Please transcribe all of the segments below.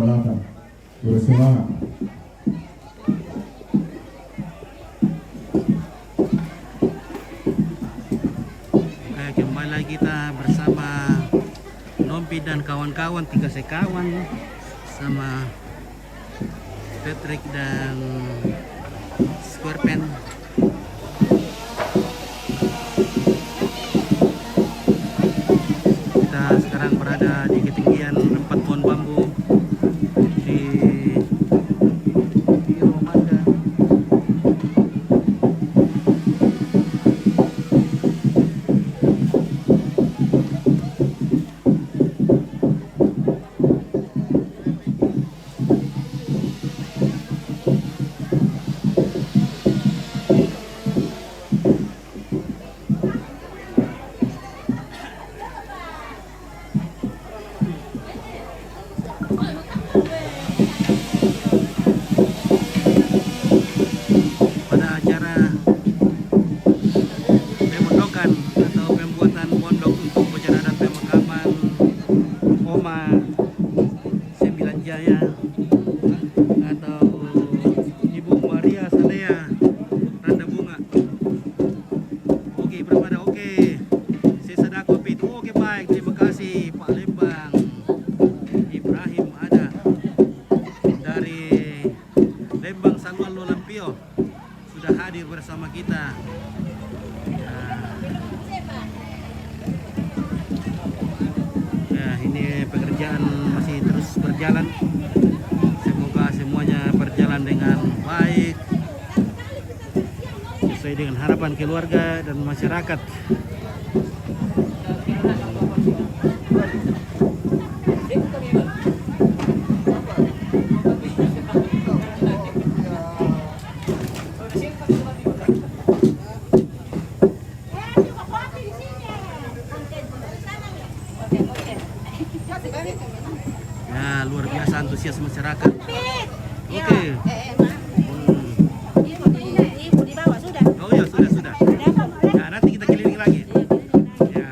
datang. Bersemangat. Oke, kembali lagi kita bersama Nompi dan kawan-kawan, 3 sekawan sama Patrick dan Square Pen. Kita sekarang berada di ketinggian 4 pohon bambu di Romanda. Pada acara pemondokan atau pembuatan pondok untuk pencarian pemakaman Oma Sembilan Jaya atau Ibu Maria Salea Randa Bunga. Oke, Pramada, oke. Sesada Kopit, oke, baik, terima kasih Pak Lembang. Ibrahim ada dari Lembang Sanwalo Lampio sudah hadir bersama kita. Ya, ini pekerjaan masih terus berjalan. Semoga semuanya berjalan dengan baik sesuai dengan harapan keluarga dan masyarakat. Ya, luar biasa antusias masyarakat. Oke. Oh ya, sudah. Ya, nanti kita keliling lagi. Ya.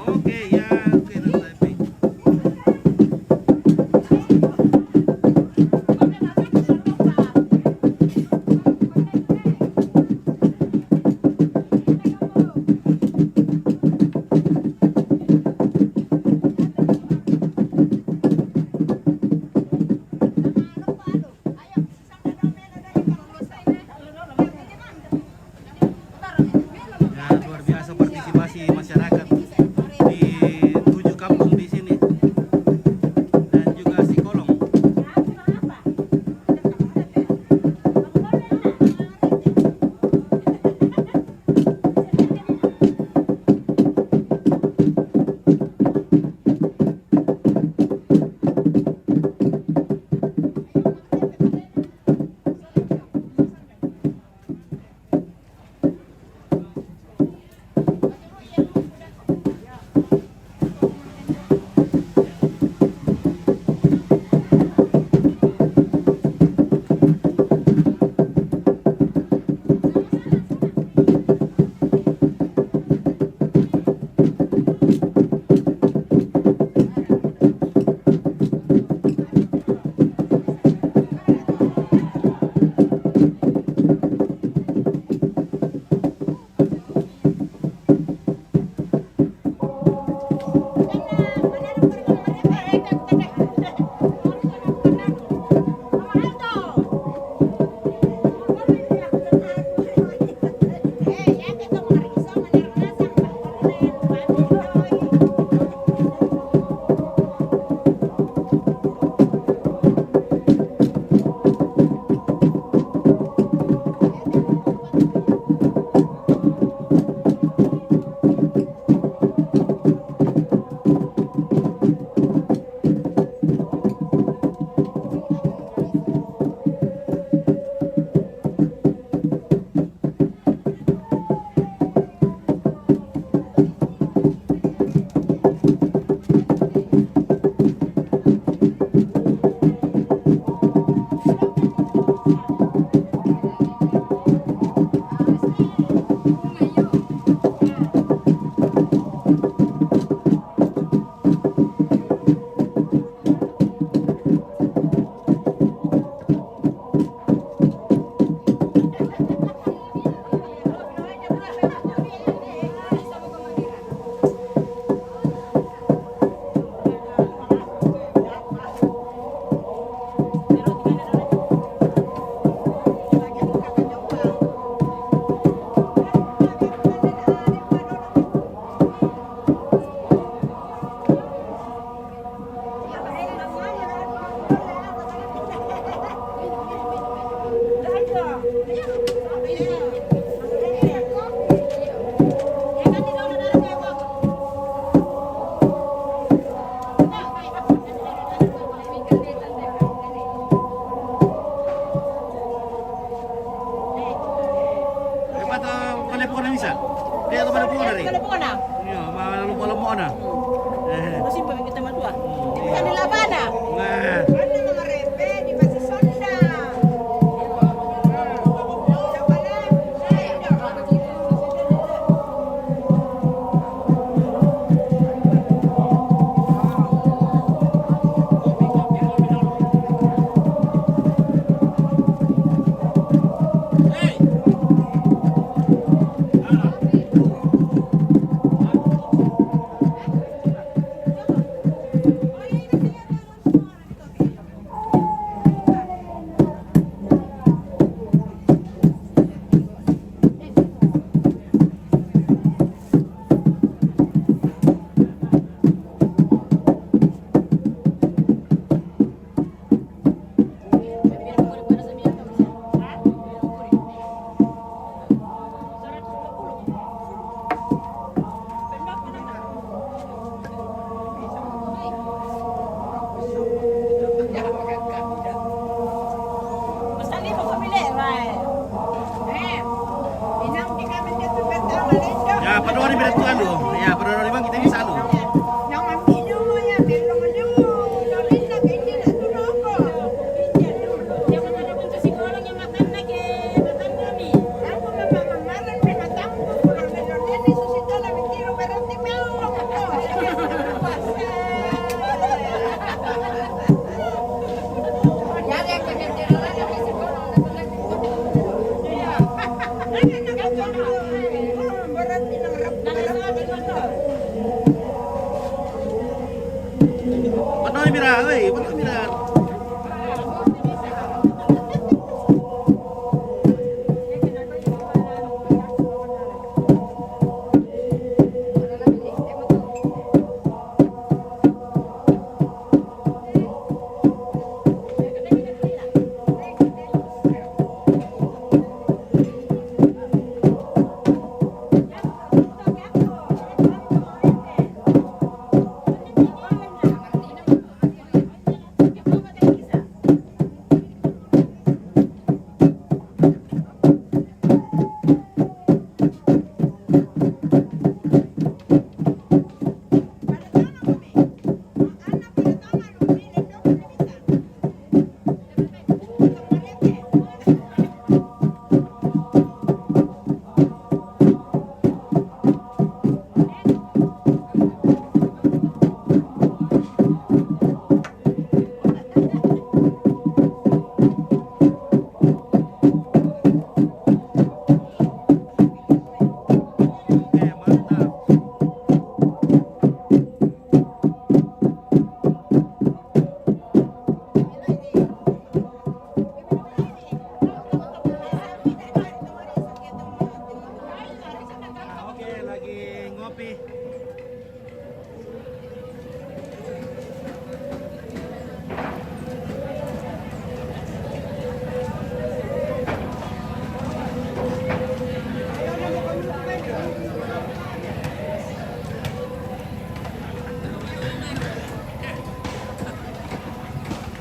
Oke, ya, oke, nanti. Ya, luar biasa partisipasi masyarakat di 7 kampung di sini dan juga Sikolong. dari. Iya, malah lupa-lupa na. Masih pakai kita matua. Kan di Labana. Nah. Ano mga repe di Masisonda. Ya, pada hari beratuan lo. Ya, pada hari bang kita bisa lo. Panoy mira, oi, panoy mira.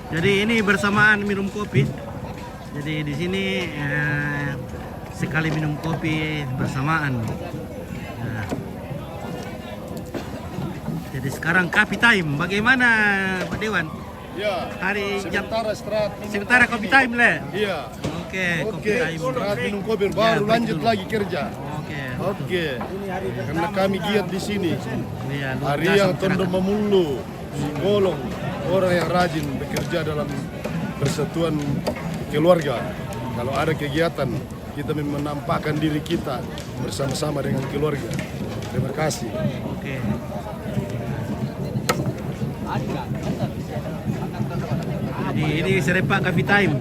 Jadi ini bersamaan minum kopi. Jadi di sini sekali minum kopi bersamaan. Nah. Jadi sekarang coffee time. Bagaimana Pak Dewan? Ya. Hari sementara kopi time lah. Iya. Oke, kopi time. Istirahat minum kopi baru lanjut lagi kerja. Oke. Karena kami giat di sini. Iya, luar Hari biasa yang masyarakat. tondo memulu, golong orang yang rajin bekerja dalam persatuan keluarga. Kalau ada kegiatan, kita menampakkan diri kita bersama-sama dengan keluarga. Terima kasih. Oke. Jadi ini serepak coffee time.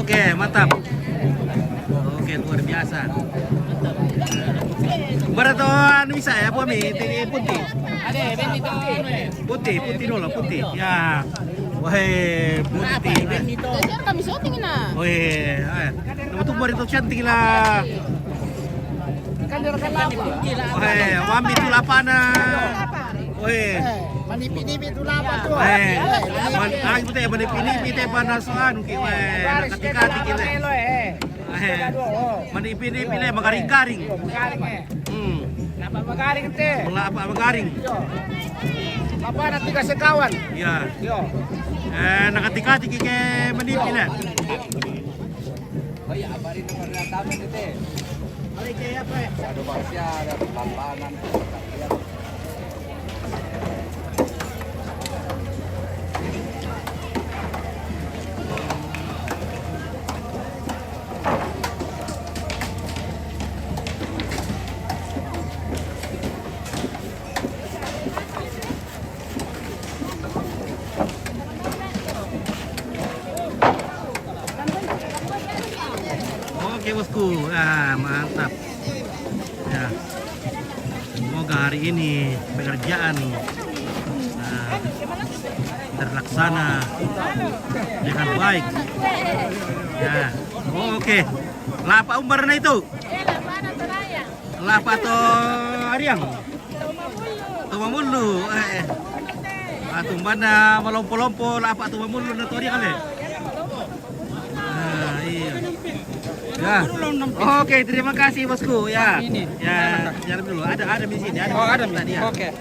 Oke, mantap. Oke, luar biasa. Barato anu bisa ya, Pomi, tinggi putih. Ada, Benito. Putih dulu, putih. Ya. Wah, putih. Benito. Kami syuting na. Wah, nama tuh Barito cantik lah. Kan direkan lapa. Wah, wambi tu lapana. Wah. Manipi-nipi itu lapa tuh. Wah, itu teh manipini teh panasan ki wah. Ketika kita. Manipi-nipi le magaring-garing. Garing Lapak magaring teh. Lapak magaring. Yo. Lapak na tiga sekawan. Ya. Yo. Nakatikati ke menit ini. Oh iya, abari nomor tamu teh. Mari ke apa ya? Ada bangsa, ada lampanan. Oke bosku, mantap. Ya, semoga hari ini pekerjaan terlaksana dengan baik. Ya, oke. Lapa umbarna itu? Lapa atau Ariang? Tumamulu. Tumbana melompo-lompo lapa tumamulu na tori kali. Iya. Ya. Oke, terima kasih bosku. Ya. Ya, jalan dulu. Ada di sini. Ada tadi ya. Oke.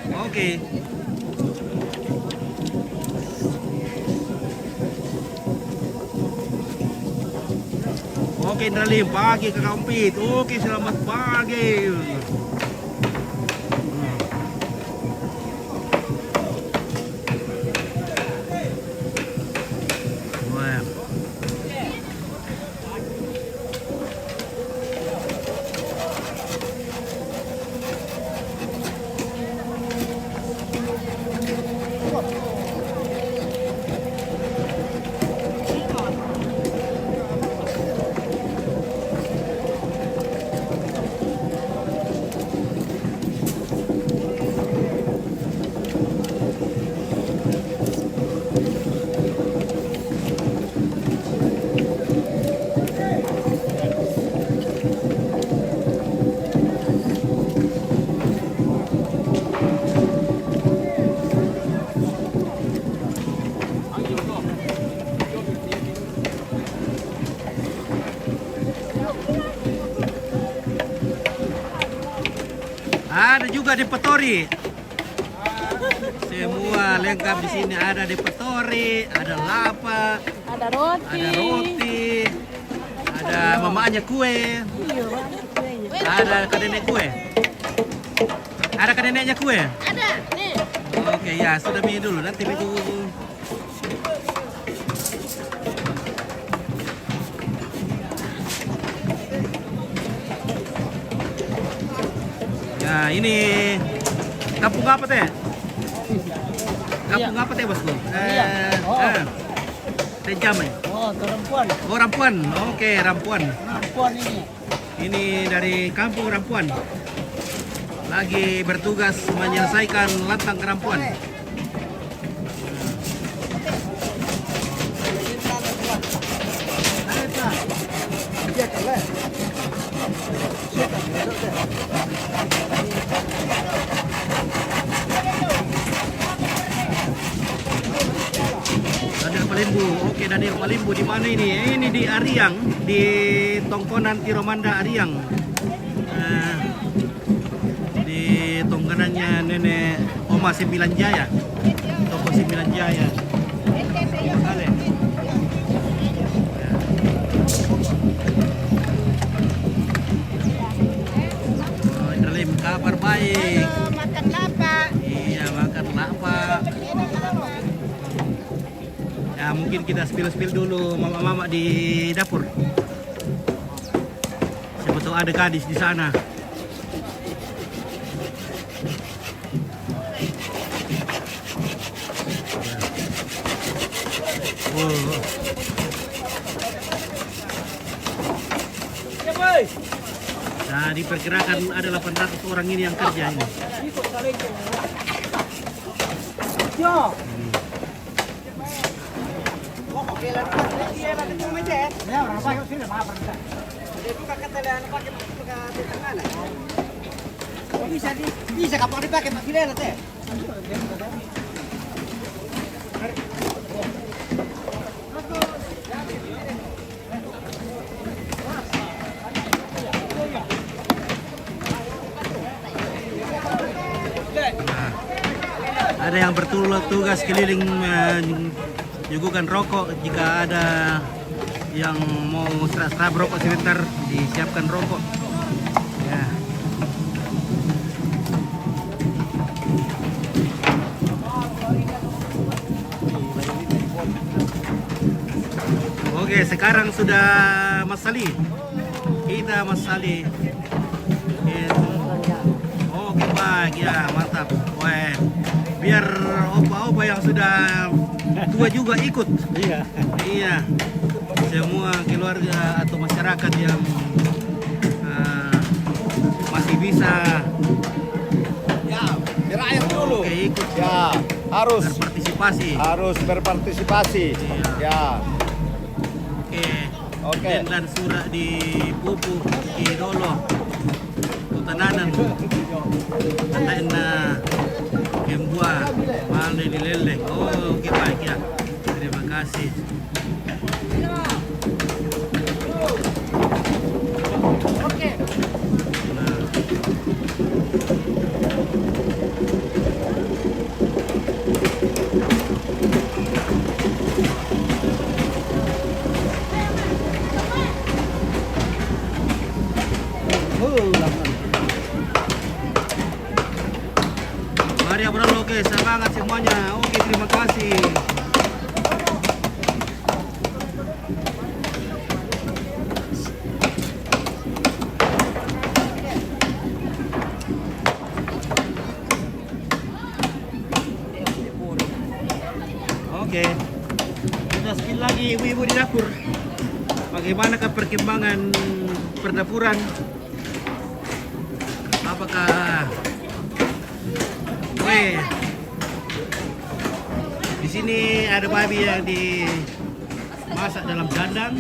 Oke, Indralim, pagi ke Kampit. Oke, selamat pagi. Ada juga di Petori. Semua lengkap di sini. Ada di Petori, ada lapa, Ada roti. ada mamanya kue, ada nenek kue. Ada neneknya kue? Ada, nih. Oke ya, sudah minum dulu. Nanti itu. Ya ini kampung apa teh? Kampung apa teh bosku? Teh Jamai. Oh, Rampuan. Oh Rampuan. Oke Rampuan. Rampuan ini. Ini dari kampung Rampuan. Lagi bertugas menyelesaikan lantang Rampuan. Daniel Malimbu, oke Daniel Malimbu di mana ini? Ini di Ariang, di Tongkonan Tiromanda Ariang. Di tongkonannya nenek Oma Sembilan Jaya, toko Sembilan Jaya. Kali. Oh, Indralim, kabar baik. Makan lapa. Iya, makan lapa. Ya, mungkin kita spill dulu mama-mama di dapur. Siapa tahu ada gadis di sana. Oh. Nah, diperkirakan ada 800 orang ini yang kerja ini. Bisa kapal dipakai Pak Fidel teh. bertugas keliling menyuguhkan rokok. Jika ada yang mau serap rokok sebentar, disiapkan rokok. Ya. Oke, sekarang sudah Mas Sali. Kita Mas Sali. Oke, baik ya, mantap. Wah, biar opa-opa yang sudah tua juga ikut. Iya. Iya. Semua keluarga atau masyarakat yang masih bisa Berair dulu. Oke, ikut. Ya, harus berpartisipasi. Iya. Ya. Oke. Dan surat di pupu di dolo. Utananan. Andain na kembua male di lele. Oh, oke baik ya. Terima kasih. Oke. Mari ya bro, oke, semangat semuanya. Oke, terima kasih. Oke, kita spill lagi ibu-ibu di dapur. Bagaimanakah perkembangan perdapuran? Apakah di sini ada babi yang dimasak dalam dandang.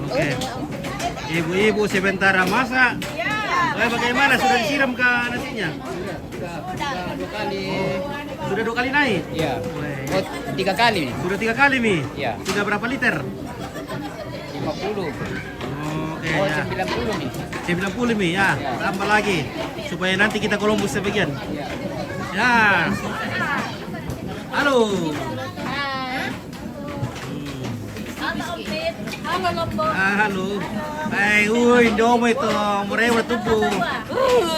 Oke, ibu-ibu sebentar masak. Bagaimana, sudah disiram ke nasinya? Sudah 2 kali. Sudah 2 kali naik? Iya. Oh, 3 kali. Sudah 3 kali nih? Iya. Sudah berapa liter? 50. Oke, Oh, ya. 90 nih. 90 nih ya, tambah lagi supaya nanti kita Columbus sebagian. Ya. Halo. Halo. Uy, domo itu, morebo tubuh.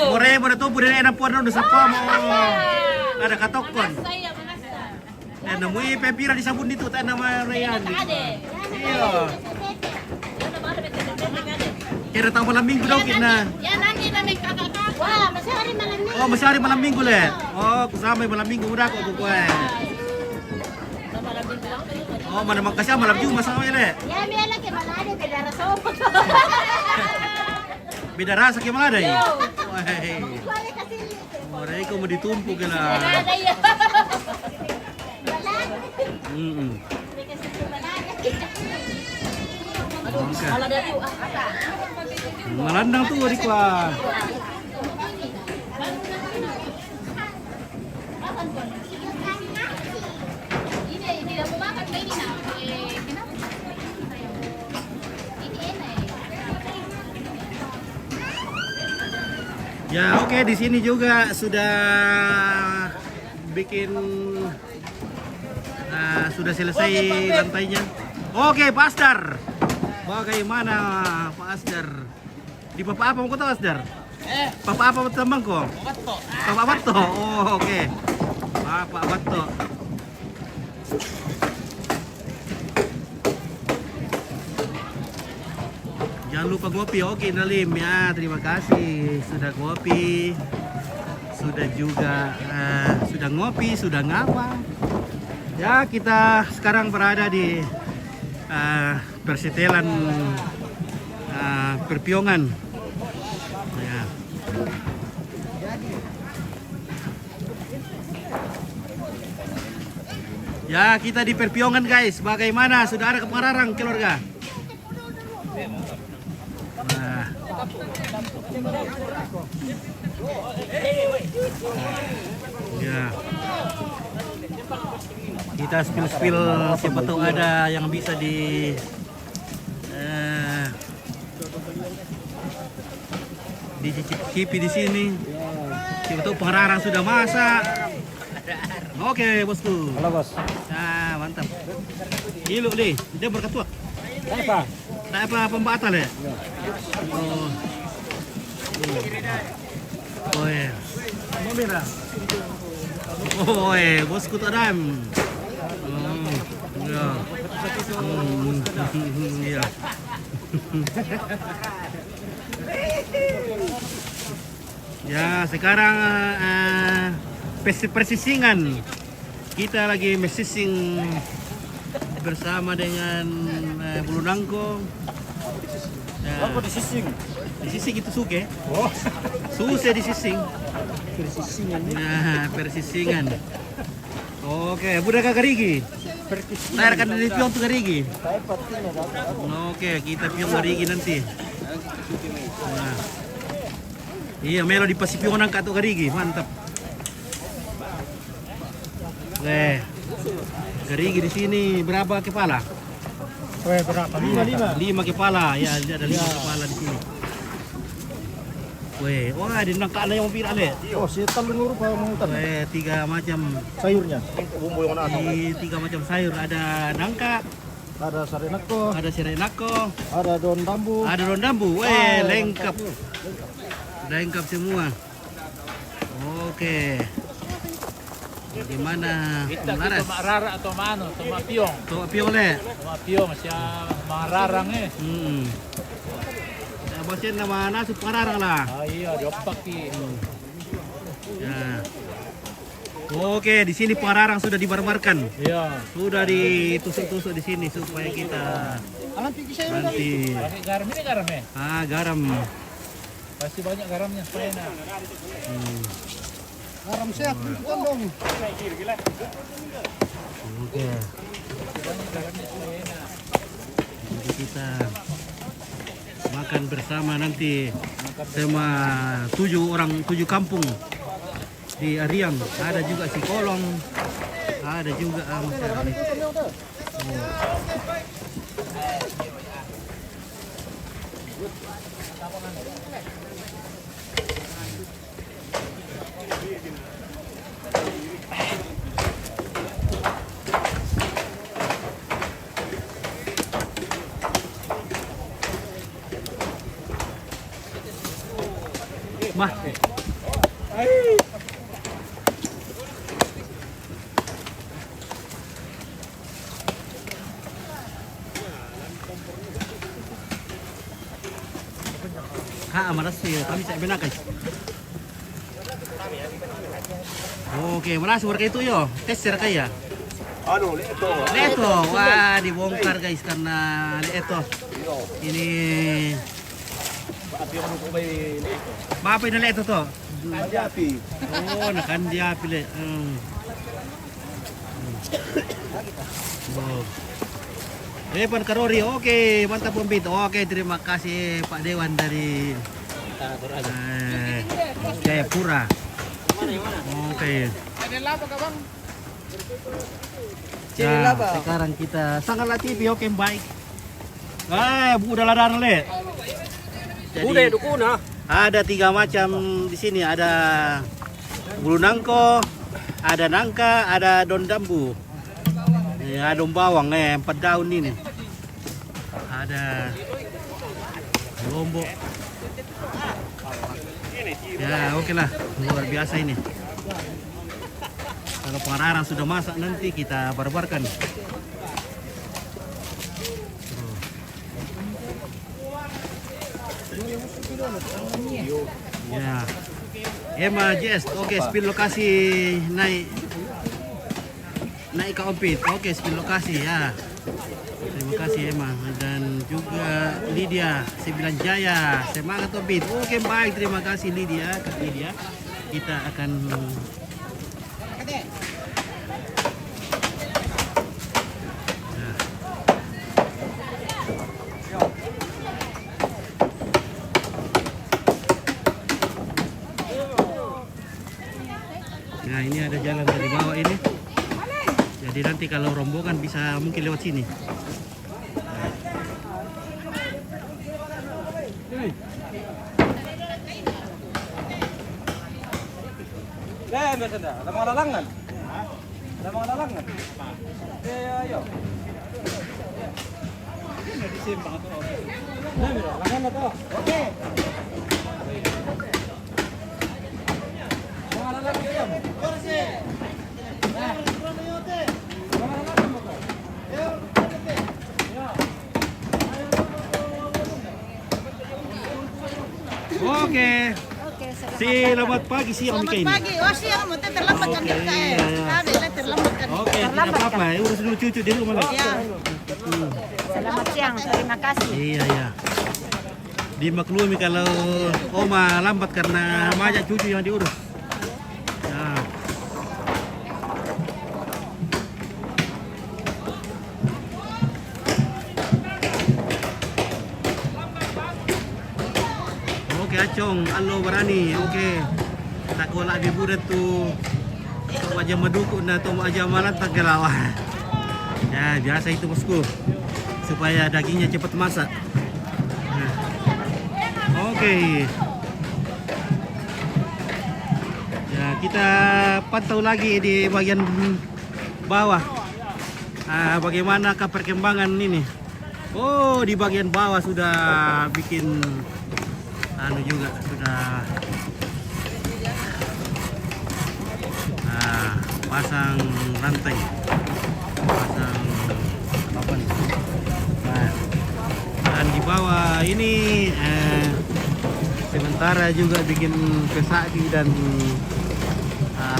Morebo na tubuh dari enam puan sa pa mo. Ada katokon. Namui pepira di sabun dito, tayo nama Rayan. Iya. Kira tahu malam minggu daw kita. Ya nanti namin kakak. Wah, masih hari malam minggu. Oh, masih hari malam minggu le. Oh, kusama malam minggu udah kok gue. Oh, mana makasih malam Jumat sama le. Ya biar lagi mana ada beda rasa. Beda rasa gimana ada ya? Wah. Boleh kasih. Orang itu mau ditumpuk lah. Ada ya. Oke. Kalau dari apa? Melandang tuh di kuah. Ini aku makan ini nah. Kenapa? Ini enak. Ya oke, di sini juga sudah bikin sudah selesai lantainya. Oke, Pak Asdar. Bagaimana Pak Asdar? Di Bapak apa mau kota Asdar? Bapak apa tambang kok? Bapak Bato. Oh, oke. Bapak Bato. Jangan lupa ngopi. Oke, Nalim ya. Terima kasih sudah ngopi. Sudah juga sudah ngopi, sudah ngapa. Ya, kita sekarang berada di persetelan Perpiongan. Ya. Ya, kita di Perpiongan guys. Bagaimana? Sudah ada kepengarang keluarga? Nah. Ya. Kita spill siapa tahu ada yang bisa dicicipi di sini. Siapa tahu pengarang sudah masak. Oke, bosku. Halo bos. Nah, mantap. Gilo deh, dia berketua. Apa? Tak apa pembatal ya? Oh. Oh ya. Oh ya, bosku tak dam. Ya. Iya. Ya, sekarang persisingan. Kita lagi mesising bersama dengan bulu nangko. Ya. Disising. Disising itu suke. Oh. Susah disising. Persisingan. Nah, persisingan. Oke, budak garigi. Saya akan dari pion tuh garigi. Oke, kita pion garigi nanti. Nah. Iya, melo di pasipionan ka tuh garigi, mantap. Garigi di sini berapa kepala? Berapa? 5 kepala, ya ada 5 kepala di sini. Wah, di nangka ada yang viral ya. Oh, setan dulu pak mengutan. 3 macam Sayurnya. Bumbu yang mana? 3 macam sayur, ada nangka, Ada sarenako, ada serenako, ada daun bambu. ada daun dambu. Lengkap. Lengkap semua. Oke. Bagaimana? Kita kita rara atau mano, sama piong. Tuh pion le. Sama piong siya mga rarang eh. Bosin nama nasu pengarang lah. Ah iya, diopak ki. Ya. Oke, di sini pengarang sudah dibarbarkan. Iya. Sudah ditusuk-tusuk di sini supaya kita nanti. Pakai garam ini garam ya? Garam. Pasti banyak garamnya supaya enak. Garam sehat, bukan dong. Oke. Banyak garamnya supaya enak. Jadi kita makan bersama nanti sama 7 kampung di Ariang. Ada juga si Kolong, ada juga masyarakat. Mah. Malas sih, kami cek benak guys. Oke, malas warga itu yo, tes kaya. Anu, itu. Leto, wah dibongkar guys karena leto. Ini apa ini leto tuh? Api. Oh, nakandiapi le. Wow. Depan Karori, oke, mantap pembit. Oke, terima kasih Pak Dewan dari Jayapura. Oke. Nah, sekarang kita sangatlah TV, oke baik. Udah ladang le. Jadi, ada 3 macam di sini. Ada bulu nangko, ada nangka, ada daun dambu. Ada daun bawang 4 daun ini. Ada lombok. Ya oke lah, luar biasa ini. Kalau pengarang sudah masak nanti kita barbarkan. Ya. Emma Jess, oke spill lokasi naik ke Ompit. Oke, spill lokasi ya. Terima kasih Emma dan juga Lydia Sembilan Jaya. Semangat Ompit. Oke, baik, terima kasih Lydia. Kak Lydia. Kita akan Nah, ini ada jalan dari bawah ini. Jadi nanti kalau rombongan bisa mungkin lewat sini. biasa ada mga lalangan. Ada mga lalangan. Ayo. Ini disimbang tuh. Lalangan na to. Okay. Mga lalangan kayo. Kursi. Oke. Selamat pagi sih Om Mika ini. Selamat pagi. Oh siang, mau terlambat kan kita Sabi, terlambat kan. Oke, tidak apa-apa. Urus dulu cucu di rumah lagi. Ya. Selamat siang, terima kasih. Iya, iya. Dimaklumi kalau Oma lambat karena banyak cucu yang diurus. Nah. Oke, Acong, halo berani. Oke. Tak kolak di budak tu. Tok aja madukun na tok aja malat tak gelawa. Ya, biasa itu bosku. Supaya dagingnya cepat masak. Nah. Oke. Ya, kita pantau lagi di bagian bawah. Bagaimanakah perkembangan ini? Oh, di bagian bawah sudah bikin juga sudah pasang rantai, pasang apa nih? Nah, dan di bawah ini sementara juga bikin pesaki dan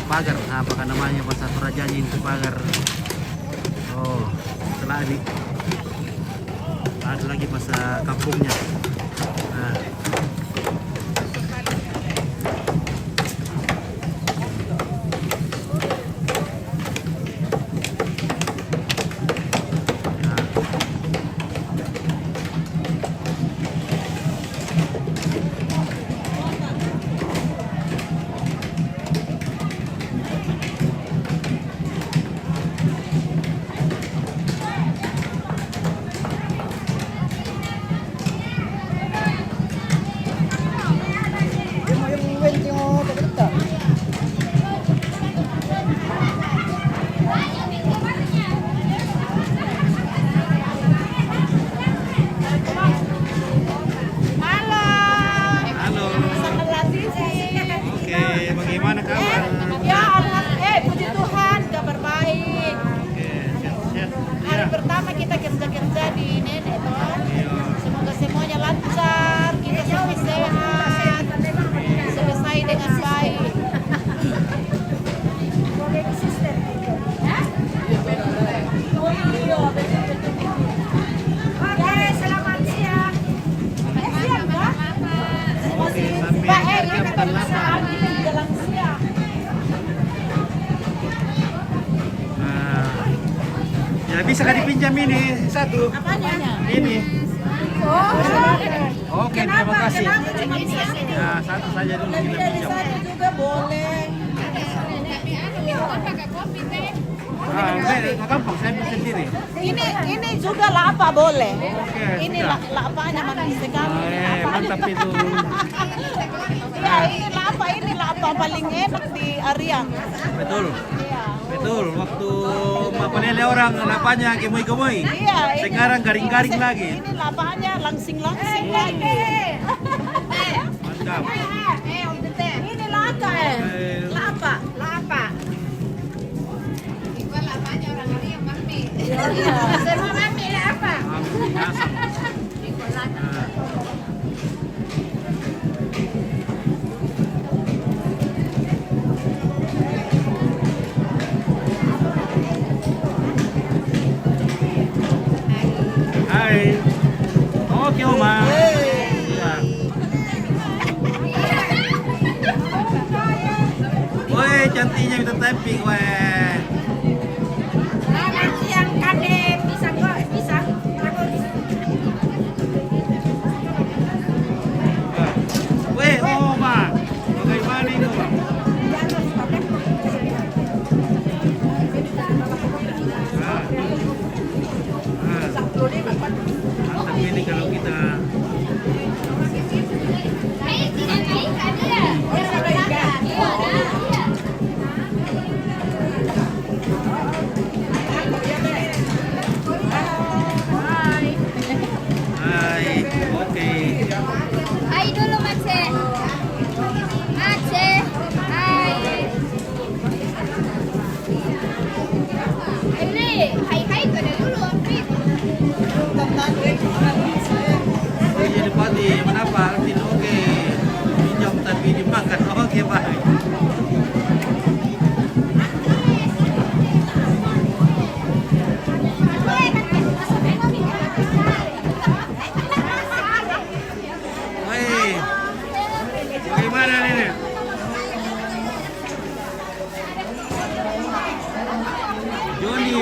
pagar, apakah namanya bahasa Torajanya itu pagar. Oh, setelah ini ada lagi bahasa kampungnya. Nah. Ya bisa kan dipinjam ini satu. Apanya? Ini. Oh. Oke, terima kasih. Ya, satu saja dulu kita pinjam. satu juga boleh. Nggak gampang, saya bisa sendiri. Ini juga lapa boleh. Oke, Ini sudah. lapanya manis sekali. Mantap itu. Ya, ini lapa paling enak di Ariang. Betul. Iya. Betul, waktu mapanele orang lapanya gemoy-gemoy. Iya, ini- Sekarang garing-garing lagi. Ini lapanya langsing-langsing lagi. Mantap. Ini lapa Lapa. Iya. Semua mami lapa. Asam. Nah. Hai. Oke, Oma. Iya. Woi, cantiknya minta typing, weh. Selamat siang, Kadep. Bisa kok, bisa. Weh, Oma. Bagaimana ini, Oma? Mantap ini kalau kita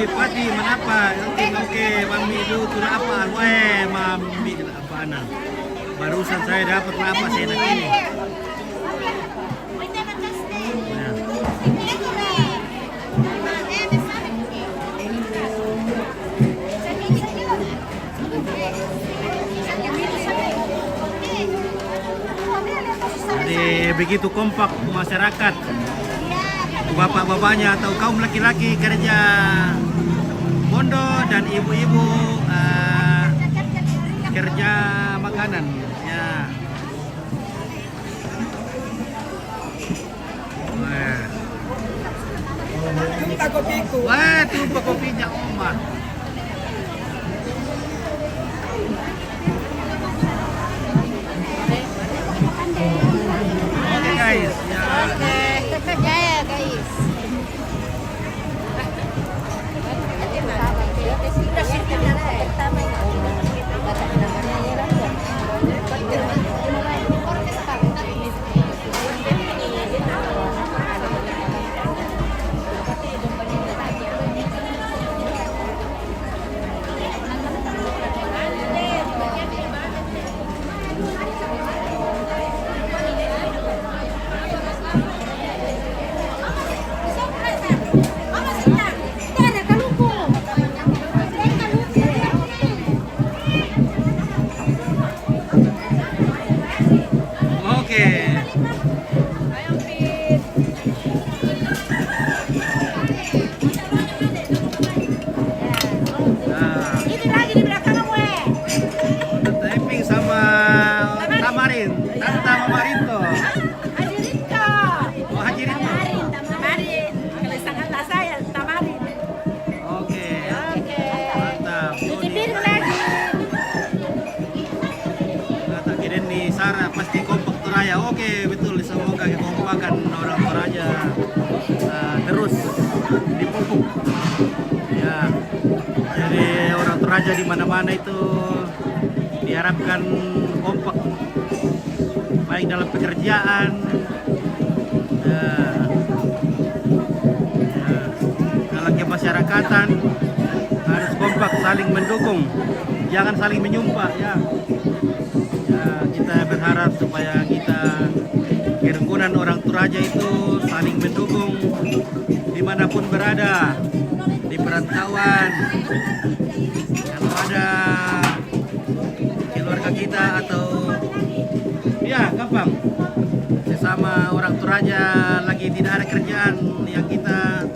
Pati, manapa? Oke, mami itu sudah apa? Weh, mami apa anak? Barusan saya dapat apa seenak ini. Nah. Jadi begitu kompak masyarakat, bapak-bapaknya atau kaum laki-laki kerja bondo dan ibu-ibu kerja makanan ya. Wah, tumpah kopinya Oma. Oke guys, ya. Ya guys. Pasti kompak Toraja. Oke, betul. Semoga kekompakan orang Toraja terus dipupuk. Ya, jadi orang Toraja di mana-mana itu diharapkan kompak, baik dalam pekerjaan, dalam kemasyarakatan harus kompak, saling mendukung, jangan saling menyumpah ya. Kita berharap supaya kita kerukunan orang Toraja itu saling mendukung dimanapun berada, di perantauan, kalau ada keluarga kita atau ya gampang sesama orang Toraja lagi tidak ada kerjaan, yang kita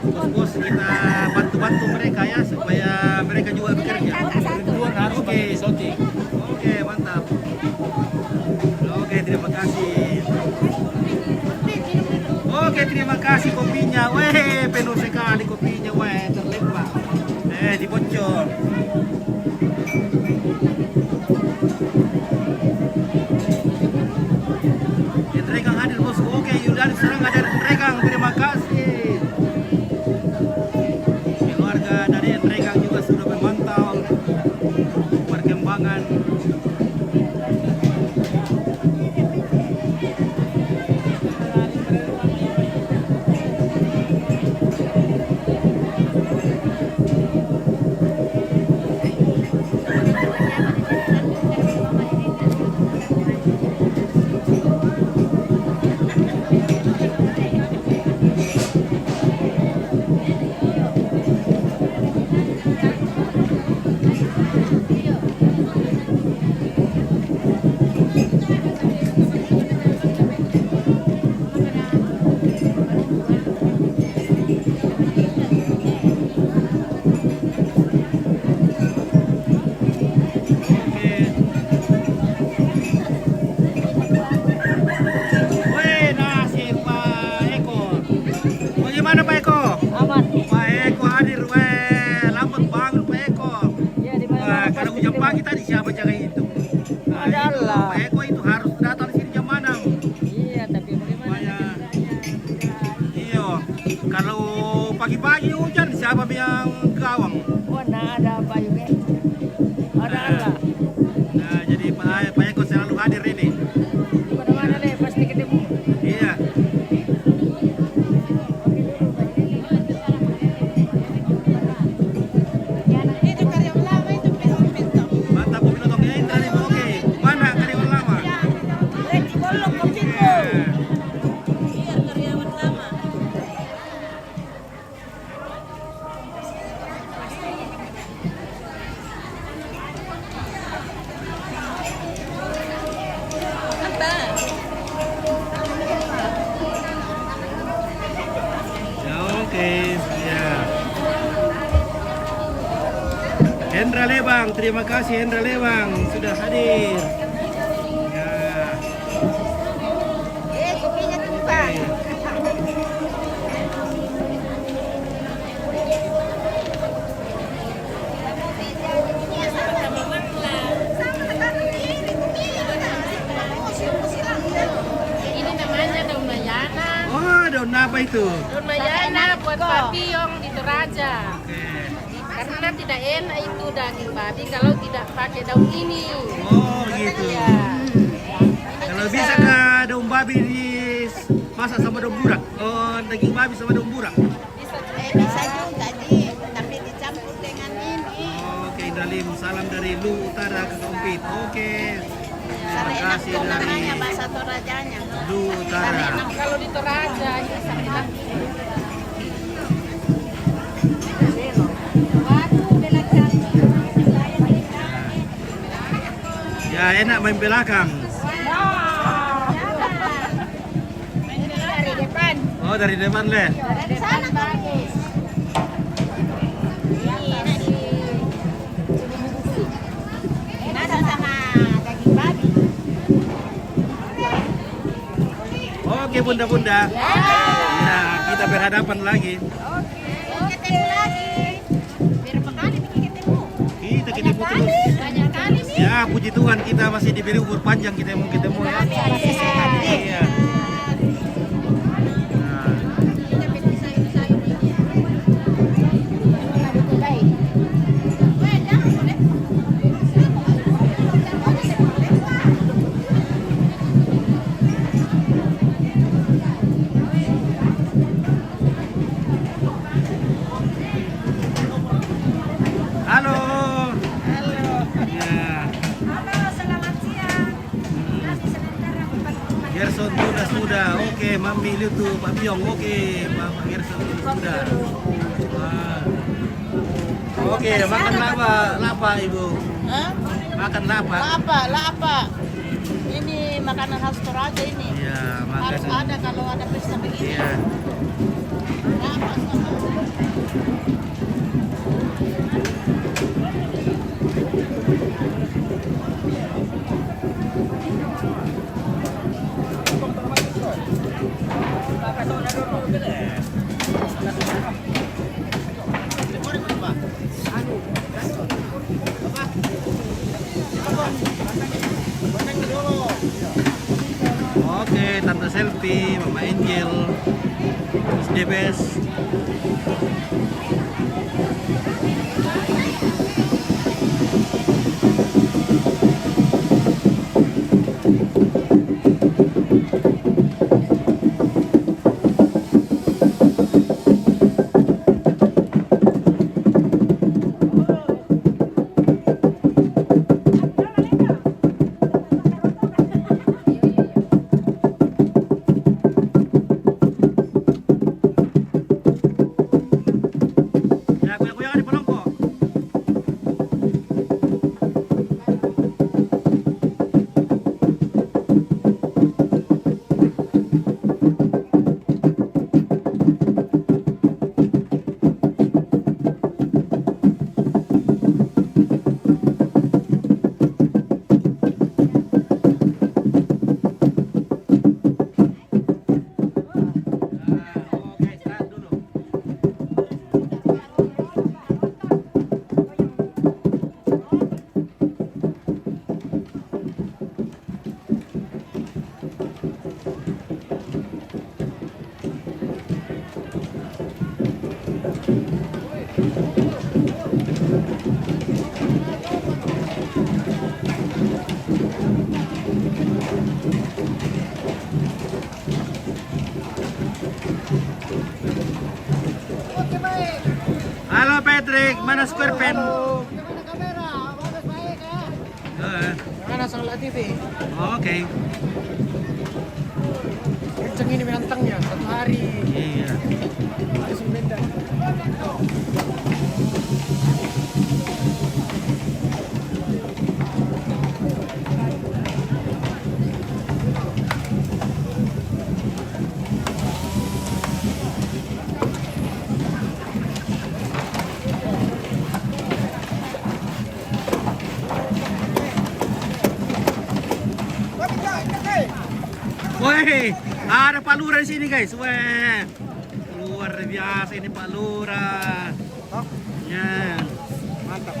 bos-bos kita bantu-bantu mereka ya supaya mereka juga bekerja. Oke, mantap. Oke, terima kasih. Oke, terima kasih kopinya. Weh, penuh sekali kopinya. Weh, terlempar. Dibocor. Regang hadir bosku. Oke, Yudan serang hadir Regang. Terima kasih. Keluarga dari Regang juga sudah memantau perkembangan. Pagi tadi siapa jaga itu? Adalah. Pak Eko itu harus datang sini jam 6. Iya, tapi bagaimana? Iya, kalau pagi-pagi hujan siapa yang gawang? Mana ada apa juga? Ada Allah. Nah, jadi Pak Eko selalu hadir ini. Mana deh pasti ketemu. Hendra Lebang, terima kasih Hendra Lebang sudah hadir. Ya. Kopinya tumpah. Ini namanya daun mayana. Oh, daun apa itu? Daun mayana buat papillon di Toraja. Oke. Karena tidak enak itu daging babi kalau tidak pakai daun ini. Oh, gitu. Ya. Kalau bisa ke daun babi masak sama daun burak. Oh, daging babi sama daun burak. Bisa juga Ji, tapi dicampur dengan ini. Oke, Indralim, salam dari Lu Utara ke Kompit. Oke. Terima Sana enak kasih tuh dari namanya bahasa Torajanya. Lu Utara. Kalau di Toraja ya enak. Ya, enak main belakang. Dari depan. Oh, dari depan, Le. Dari sana bagus. Enak sama daging babi. Oke, bunda-bunda. Ya, kita berhadapan lagi. Ketemu lagi. Berapa kali bikin ketemu? Kita ketemu terus. Banyak kali nih. Ya, puji Tuhan kita masih diberi umur panjang ketemu ya. Masih sehat nih. Iya. Nah, halo. Ya. Gerson sudah. Oke, Mami itu Pak Biong. Oke, Bapak Gerson sudah. Wah. Oke, makan lapa Ibu. Hah? Makan lapa. Lapa. Ini makanan khas Toraja ini. Iya, Harus makan. ada kalau ada pesta begini. Iya. Lapa sama. Oke, Tante Selfie, Mama Angel, Miss Debes. Ya, goyang-goyangan di pelongko. Oke, istirahat dulu. Halo Patrick, mana square pen? Mana soal TV? Oke. Kenceng ini menantangnya satu hari. Iya. Harus benda. ada Pak Lurah di sini guys. Weh, luar biasa ini Pak Lurah. Ya. Mantap.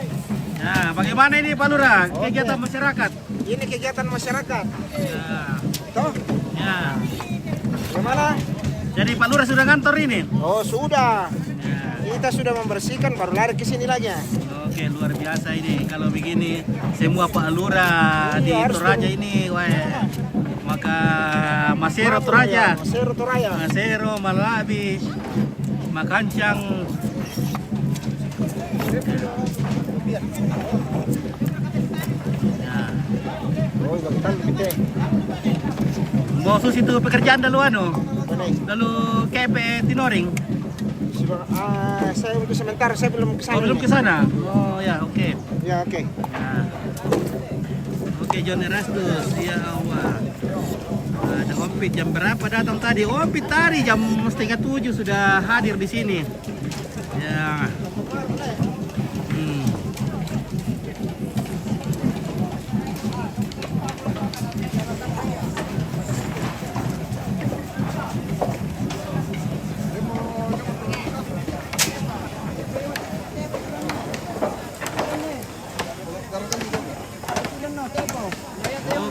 Ya, bagaimana ini Pak Lurah? Kegiatan masyarakat. Ini kegiatan masyarakat. Ya. Toh, Ya. gimana? Jadi Pak Lurah sudah kantor ini. Oh, sudah. Ya. Kita sudah membersihkan baru lari ke sini lagi. Oke, luar biasa ini. Kalau begini semua Pak Lurah di Iya, harus Toraja dong. ini, weh. Maka Masero Toraja. Masero Toraja. Masero, Malabi, Makancang. Ya. Oh, gagitan gitu. Mau sus itu pekerjaan dulu anu, Mana? lalu KP Tinoring. Saya untuk sementara saya belum ke sana. Oh, belum ke sana. Oh ya, oke. Ya, oke. Ya. Oke, John Erastus. Ya Allah. Ada Ompit jam berapa datang tadi? Ompit tadi jam 6:30 sudah hadir di sini. Ya. Hmm.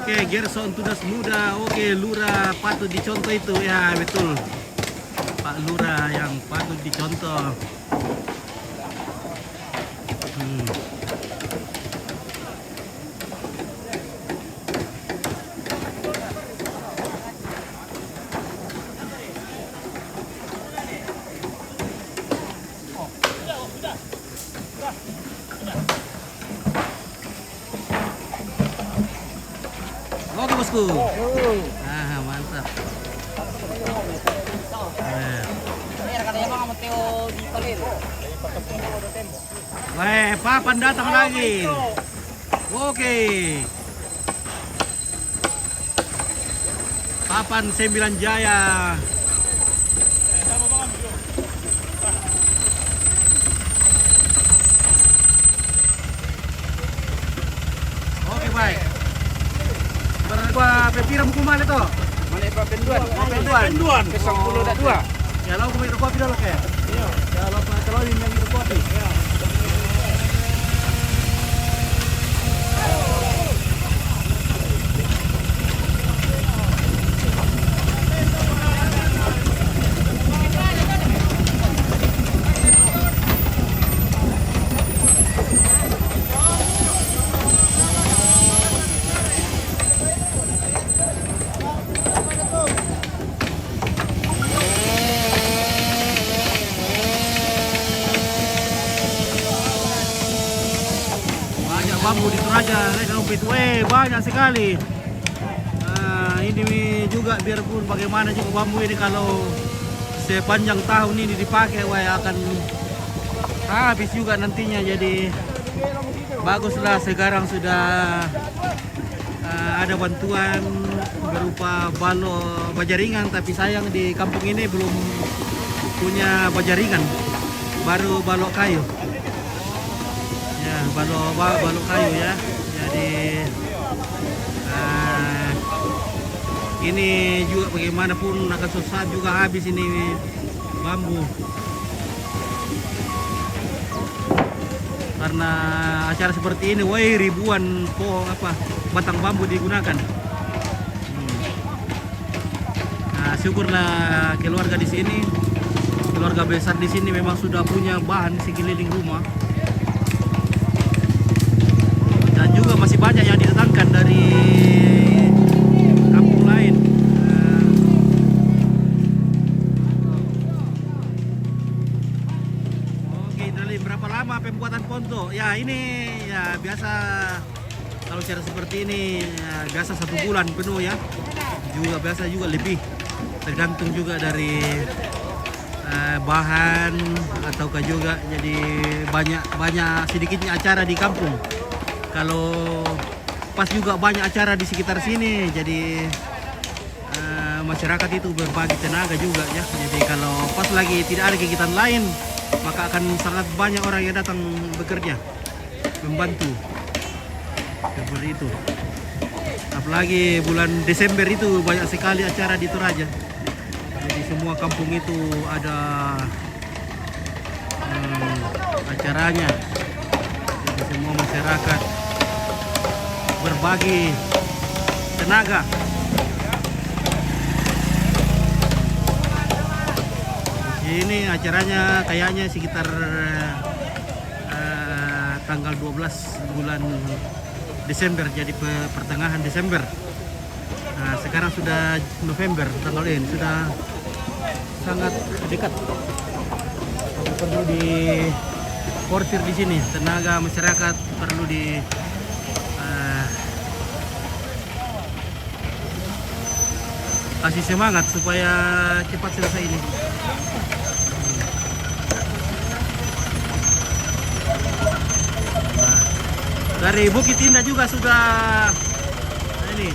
Oke, Gerson Tudas Muda. Oke, Lurah patut dicontoh itu ya, betul. Pak Lurah yang patut dicontoh. Hmm. Oke bosku. Ah, mantap. Weh, papan datang lagi. Oke. Papan 9 Jaya. Oke, baik. Berapa pepira hukuman itu? Mana Pak Penduan? Penduan. Ke 10.2. Ya, lalu kami kopi dulu kayak. Iya. Ya, lalu kalau ini yang itu kopi. Ya. Banyak bambu di Toraja, banyak sekali. Nah, ini juga biarpun bagaimana juga bambu ini kalau sepanjang tahun ini dipakai, akan habis juga nantinya. Jadi baguslah sekarang sudah ada bantuan berupa balok bajaringan, tapi sayang di kampung ini belum punya bajaringan, baru balok kayu. Ya, balok kayu ya. Jadi ini juga bagaimanapun akan susah juga habis ini bambu. Karena acara seperti ini, ribuan batang bambu digunakan. Nah, syukurlah keluarga di sini, keluarga besar di sini memang sudah punya bahan sekeliling rumah. Dan juga masih banyak yang didatangkan dari kampung lain. Oke, dari berapa lama pembuatan ponto? Ya, ini ya biasa kalau cara seperti ini ya, biasa 1 bulan penuh ya. Juga biasa juga lebih, tergantung juga dari bahan ataukah juga jadi banyak sedikitnya acara di kampung. Kalau pas juga banyak acara di sekitar sini, jadi masyarakat itu berbagi tenaga juga ya. Jadi kalau pas lagi tidak ada kegiatan lain, maka akan sangat banyak orang yang datang bekerja, membantu. Seperti itu. Apalagi bulan Desember itu banyak sekali acara di Toraja. Jadi semua kampung itu ada acaranya. Jadi semua masyarakat berbagi tenaga. Ini acaranya kayaknya sekitar tanggal 12 bulan Desember, jadi pertengahan Desember. Nah, sekarang sudah November, tanggal ini sudah sangat dekat. Perlu di portir di sini, tenaga masyarakat perlu di kasih semangat supaya cepat selesai ini. Nah, dari Bukit Indah juga sudah ini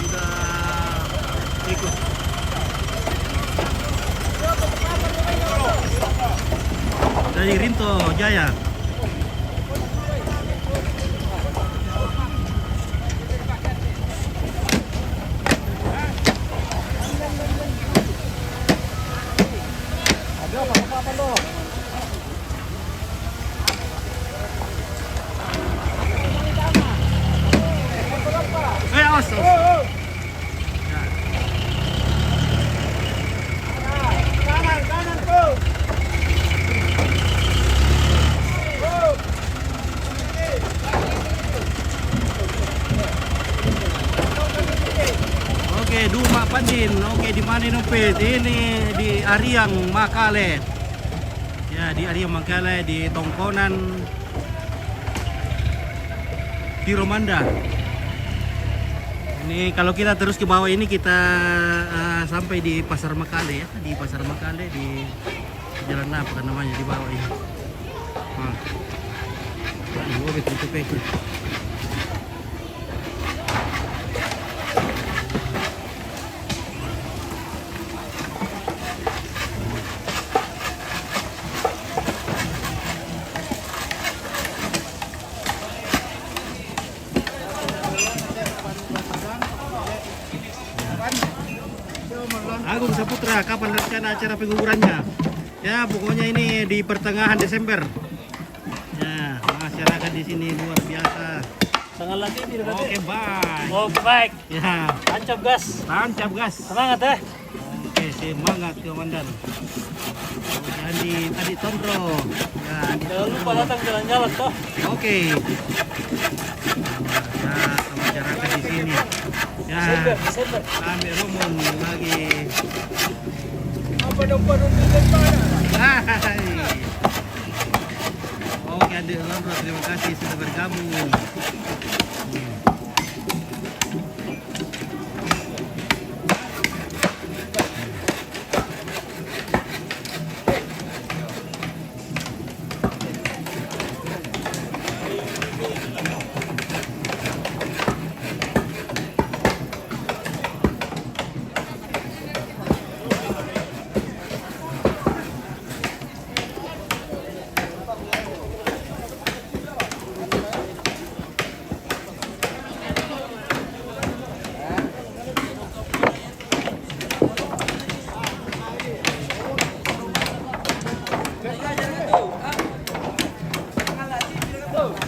sudah ikut. Dari Rinto Jaya. Awas. Oke, Duma Pandin. Oke, di mana Numpit? Ini di Ariang Makale. Ya, di Ariang Makale, di Tongkonan Tiromanda. Ini kalau kita terus ke bawah ini kita sampai di Pasar Makale ya, di Pasar Makale di jalan apa kan namanya di bawah ini. Nah. Gua betul betul. Agung Saputra, kapan rencana acara pengukurannya? Ya, pokoknya ini di pertengahan Desember. Ya, masyarakat di sini luar biasa. Tanggal lagi di dekat. Oke, bye. Oh, baik. Ya, Tancap gas. tancap gas. Semangat ya. Oke, semangat komandan. Adi Tondro. Ya, Adi Jangan lupa Tondro. datang jalan-jalan toh. Oke. Ya, masyarakat di sini. Ya, Desember. ambil rumun lagi. Apa dong di depan? Hai. Oke, Adi Tondro, terima kasih sudah bergabung.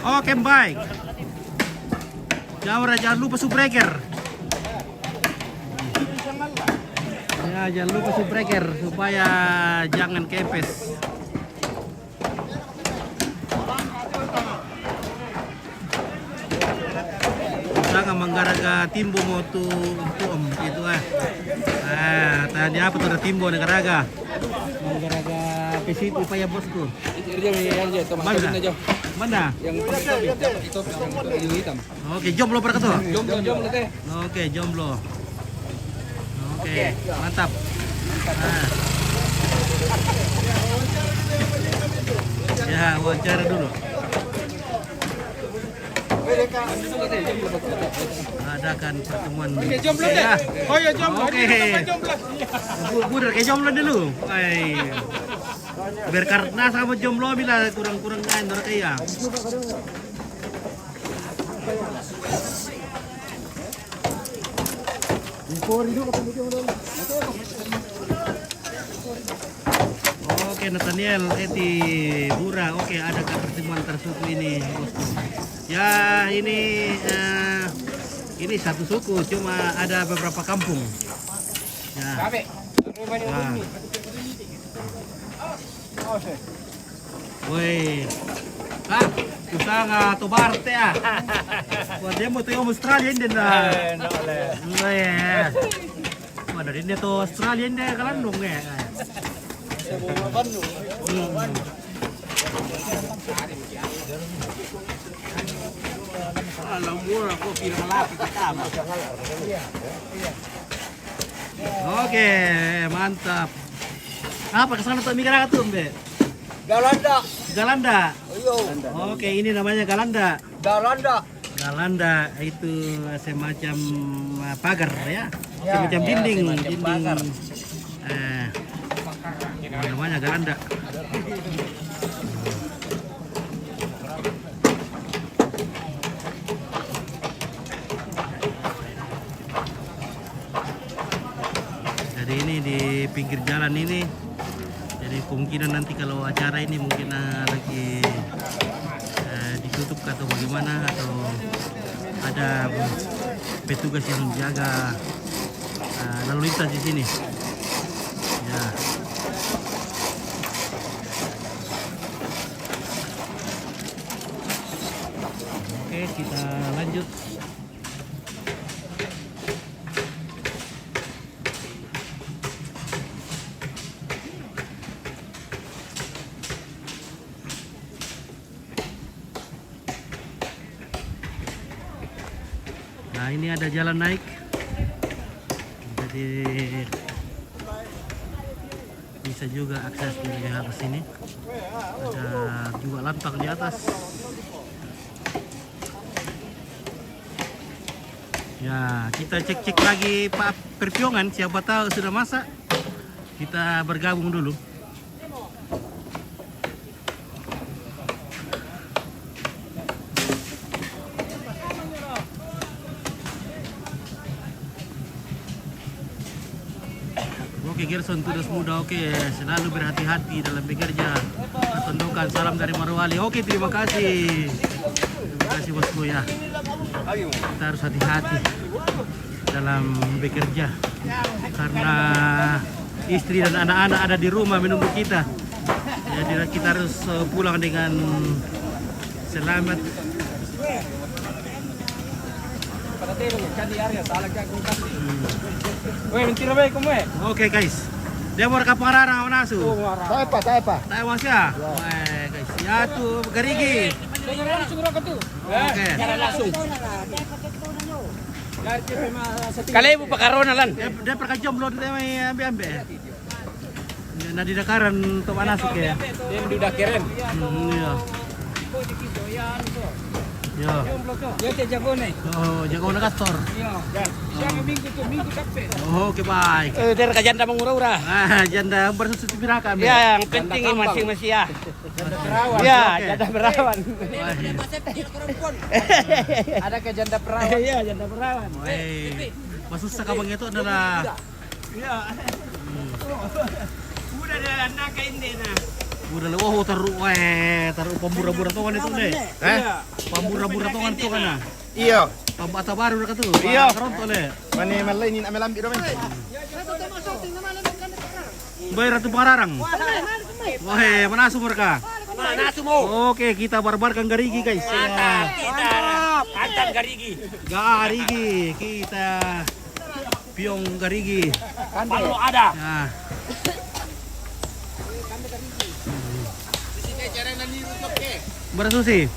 Oke, baik. Jangan lupa subbreaker. Ya, jangan lupa subbreaker supaya jangan kempes. Jangan menggaraga timbo mau tu itu tadi apa tuh ada timbo negaraga. Menggaraga pesit upaya bosku. Mana? Mana? Yang itu yang hitam. Oke, jomblo berkat tuh. Jomblo teh. Oke, jomblo. Oke, mantap. Nah. Ya, wawancara dulu. Adakan pertemuan. Jomblo deh. Oh ya, jomblo. Oke. Buder kayak jomblo dulu. Biar karena sama jomblo bila kurang-kurang lain dorong kayak. Oke, Nathaniel, Eti, Bura. Oke, ada pertemuan tersuku ini, bosku. Ya, ini satu suku, cuma ada beberapa kampung. Ya. Nah. Woi, usah tobarte ah. Wah, dia mau tuh Australia ini dah. Woi, mana dia tuh Australia ini kan dong ya. Oke, mantap. Apa kesana tuh mikir tuh, Mbe? Galanda. Galanda. Ayo. Oke, ini namanya Galanda. Galanda. Galanda itu semacam pagar ya, semacam dinding, pagar. Namanya Galanda. Jadi ini di pinggir jalan ini. Jadi kemungkinan nanti kalau acara ini mungkin lagi ditutup atau bagaimana, atau ada petugas yang menjaga lalu lintas di sini. Ya. Oke, kita lanjut. Nah, ini ada jalan naik, jadi bisa juga akses dari ke sini. Ada juga lantak di atas. Ya, kita cek-cek lagi Pak Perpiongan, siapa tahu sudah masak. Kita bergabung dulu. Oke, Gerson Tudas Muda, oke, selalu berhati-hati dalam bekerja. Tentukan salam dari Marwali. Oke, terima kasih. Terima kasih bosku ya. Kita harus hati-hati dalam bekerja karena istri dan anak-anak ada di rumah menunggu kita. Jadi kita harus pulang dengan selamat. Oke guys, dia mau rekap pengarang mana su? Saya apa? Tahu mas ya? Wah guys, ya tuh garigi. Oke. Kali ibu pakarona lan. Dia perkajom belum dia may ambil. Nah di Dakaran untuk mana sih ya? Dia udah keren. Iya. Yo. Dia teh jago nih. Oh, jago nak kantor. Iya. Siang minggu tuh minggu kape. Oke baik. Dia kajanda mengura-ura. Janda bersusu birakan. Ya, yang penting masing-masing ya. Janda perawan. Ya, janda perawan. Ada ke janda perawan. Iya, janda perawan. Masusah kabang itu adalah. Iya. Udah ada anak kayak ini nah. Udah lewat taruh pambura-bura tongan itu deh. Pambura-bura tongan itu kan. Iya. Pambata baru udah katu. Iya. Keronto le. Mani malay nin amel ambil dong. Bay Ratu Pangararang. Wah, mana sumur ka? Mana semua? Oke, kita barbarkan garigi guys. Kita antar garigi. Garigi, kita piong garigi. Kalau ada. Nah. Bersusi.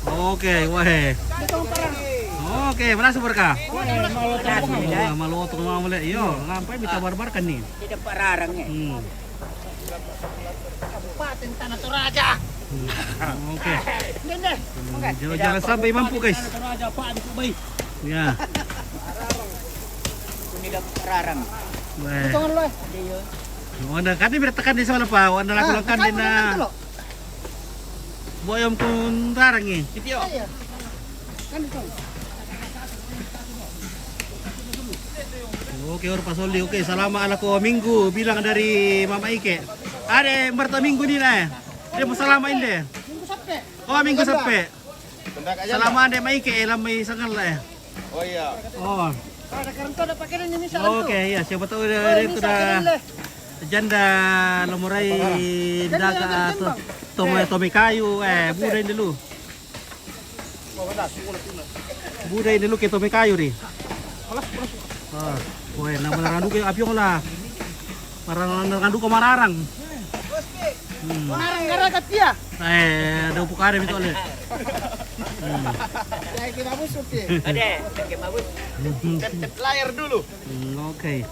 Oke, wah. Oke, mana sumber ka? Malu otong mau mulai. Yo, ngapain kita barbarkan nih? Tidak pararang ya. Kabupaten Tanah Toraja. Oke. Jangan sampai mampu guys. Toraja Pak di Kubai. Ya. Tidak pararang. Wah. Wanda kami bertekan di sana Pak. Wanda lakukan di na. Boyom kun tarang eh. Oke, orang Pasoli. Oke, selama anak ko minggu bilang dari Mama Ike. Ada berta minggu ni lah. Dia mau selama ini. Minggu sampai. Oh minggu sampai. Selama ada mai ke lamai sangat lah. Oh iya. Oh. Ada karanto ada pakai ini misal. Oke ya siapa tahu dia sudah janda lemurai daga atau tome kayu budai dulu. Budai dulu ke tome kayu nih. Ah, woi nama randu ke apiong lah. Marang randu ke mararang. Marang gara katia. Ada upukare itu oleh. Ya kita bagus oke. Ada, pakai mabuk. Tep layar dulu. Oke.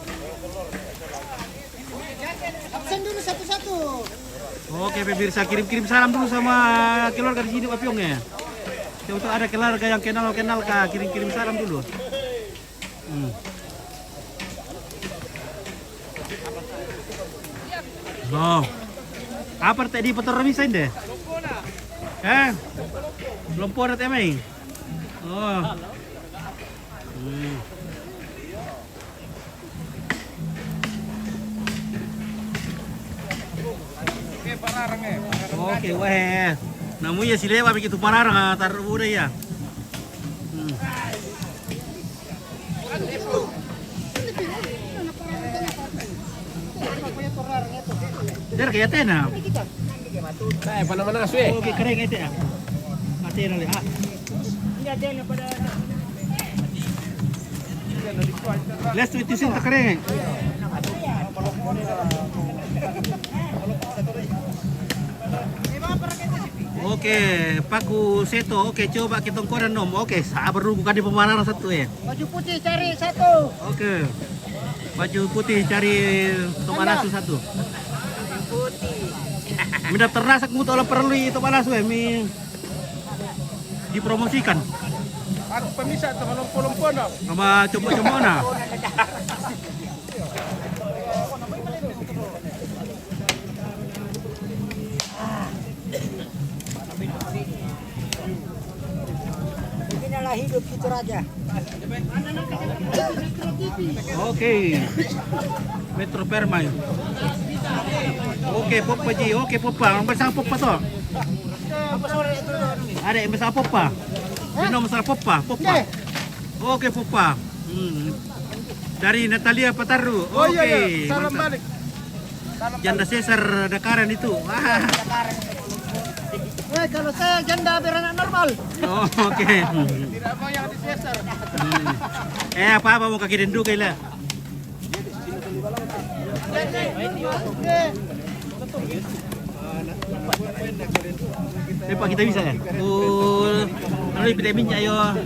Absen dulu satu-satu. Oke pemirsa kirim salam dulu sama keluarga di sini apiong ya. Coba tuh ada keluarga yang kenal kak kirim salam dulu. Oh. Apa tadi petor misain deh? Lompo na temay. Oh. Oke, weh. Namunya si Lewa begitu pararang taruh udah ya. Dar kayak tena. Mana-mana suwe. Oke, keren itu ya. Atena le. Les itu sih keren. Oke, Paku Seto. Oke, coba kita koran nom. Oke, sabar dulu bukan di pemanaran satu ya. Baju putih cari satu. Oke. Baju putih cari Tomanasu satu. Mendaftar nasak mutu olah perlu itu Tomanasu ya, dipromosikan. Aku pemisah sama lompo-lompo na. Sama coba-coba na. Beginilah hidup itu raja. Oke. Metro Permai. Oke, Popa Ji. Oke, Popa. Ang bersama Popa to. Ada yang bersama Popa. Benar masalah Popa. Popa. Oke, Popa. Dari Natalia Pataru. Oke. Salam mantap. balik. Janda Cesar Dakaran itu. Wah. Kalau saya janda beranak normal. Oh, oke. Tidak mau yang di Cesar. Apa mau kaki dendu kaila. Pak kita bisa ya? Lalu vitaminnya ayo.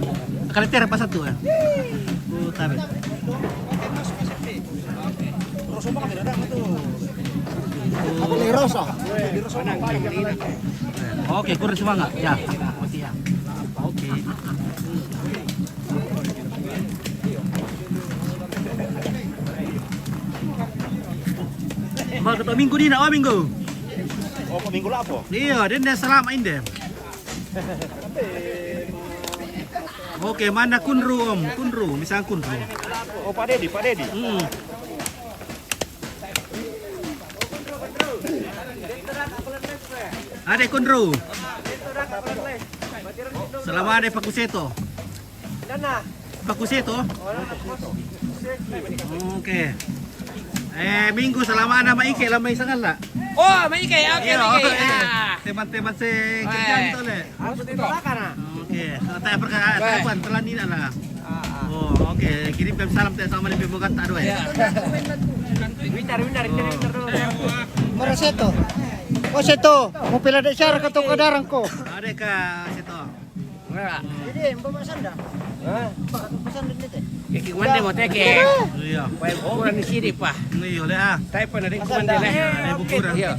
Karakter apa satu ya? Tarik. Rosa. Oke, kurang semangat. Ya. Oke. Mau ketemu minggu ni nak minggu. Oh, minggu apa? Iya, dia selama ini. Oke, mana Kunru Om? Kunru, misalnya Kunru. Oh, Pak Dedi. Ada Kunru. Selama ada Pak Kuseto. Pak Kuseto. Oke. Minggu selama ada Mak Ike lama isangan lah. Oh, may ikay. Okay, okay. Teman-teman se kerja gitu le. Harus ditolakan. Oke, saya perkataan telan ini lah. Oh, oke. Kirimkan salam teh sama lebih bukan tak dua ya. Wintar. Mara seto. Oh seto, mau pila dek syar ke toko darang ko. Ada ka situ. Jadi, mbak sanda. Pesan dito. Kumande mo teke. Iya. Pay ukuran di sini pa. Iya le ah. Tayo pa na rin kumande na. Ada bukuran. Iya.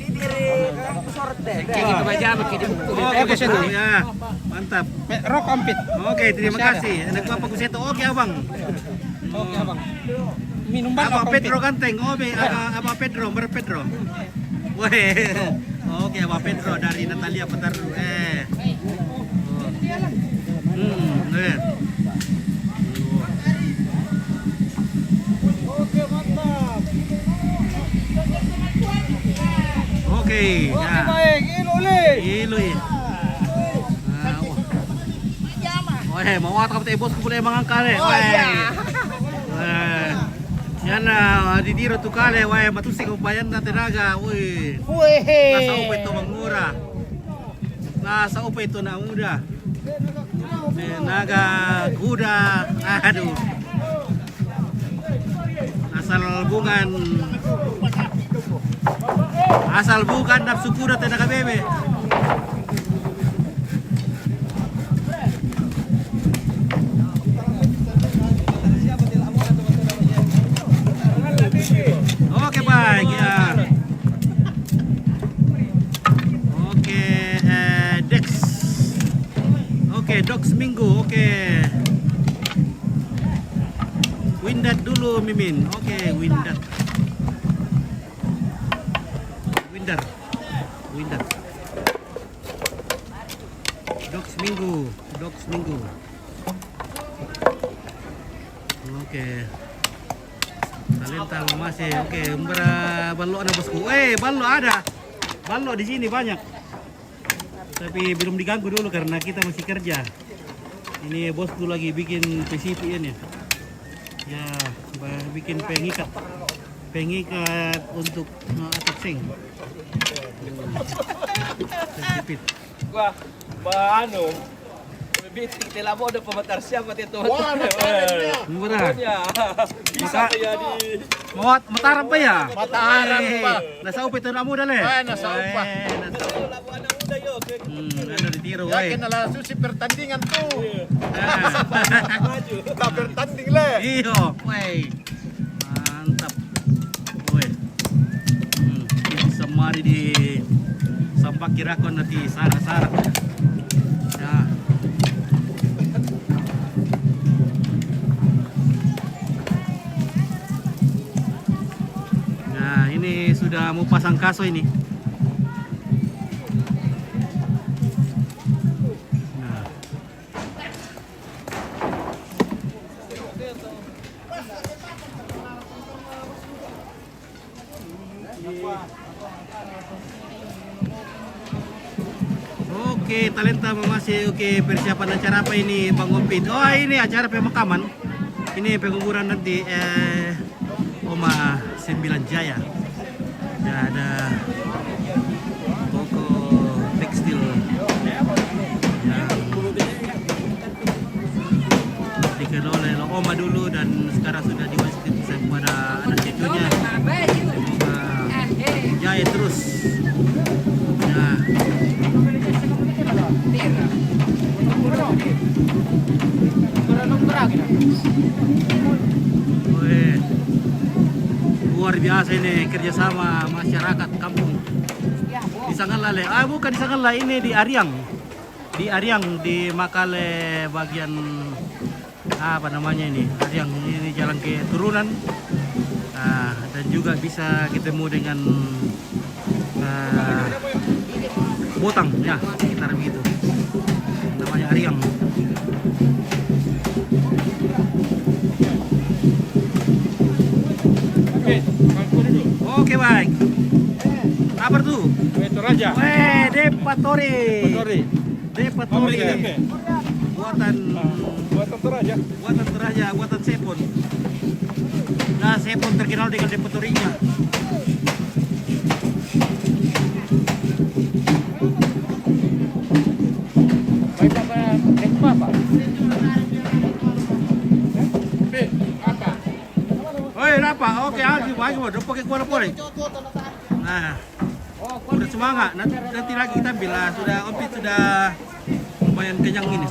Sorte. Kaya kita majama kini buku. Oke, situ ya. Mantap. Rock ampit. Oke, terima kasih. Nagpa Pak Kuseto. Oke, Abang. Oke, abang. Minum ba? Abang Pedro Ganteng. Oke, Abang Pedro, Mer Pedro. Weh. Oke, Abang Pedro dari Natalia Pataru. Oke, ya. baik, iluli. Iloy. Wah, mau atap teh bos boleh mangangkale. Wah. Yan na, didiro tu kale, wah, matusik upayan na tenaga. Wih. Nasa upa ito mangura. Nasa upa ito na muda. Tenaga kuda. Aduh. Asal bukan nafsu kuda tenaga bebe. Oke baik ya. Oke Dex. Oke Dox Minggu. Oke. Windat dulu Mimin. Oke Windat. Windat. Dox Minggu. Oke. Talenta masih oke. Ballo ada bosku. Ballo ada. Ballo di sini banyak. Tapi belum diganggu dulu karena kita masih kerja. Ini bosku lagi bikin PCP ini. Ya, bikin pengikat untuk atap seng. Sempit. Wah, anu. Bitik tela mo pematar siapa itu. Murah. Bisa kaya di Mataram pa ya? Mataram pa. Nasa upa ito na mo dali. Nasa upa. Ano di tiro Yakin na lang susi pertandingan tuh. Tak bertanding le. Iyo, wey. Mantap. Wey. Semari di Sampak Kirakon nanti Sarah. Ya. Nah, ini sudah mau pasang kaso ini. Nah. Oke, talenta masih oke persiapan acara apa ini Bang Opit? Oh ini acara pemakaman. Ini penguburan nanti Oma 9 Jaya. Ya, ada toko tekstil yang dikelola oleh Oma dulu dan sekarang sudah diwariskan kepada anak cucunya. Semoga jaya terus. Ya. Wih, luar biasa ini kerjasama masyarakat kampung di Sangalale. Bukan di Sangalale, ini di Ariang. Di Makale bagian apa namanya ini? Ariang ini jalan ke turunan. Nah, dan juga bisa ketemu dengan Botang ya, sekitar begitu. Namanya Ariang. Oke baik. Apa tuh? Toraja. Depatori. Buatan Toraja, buatan Sepon. Nah, Sepon terkenal dengan depatorinya. Apa? Oke, maju, udah pakai kuala pore. Nah, udah semangat. Nanti lagi kita ambil sudah Opit sudah lumayan kenyang ini.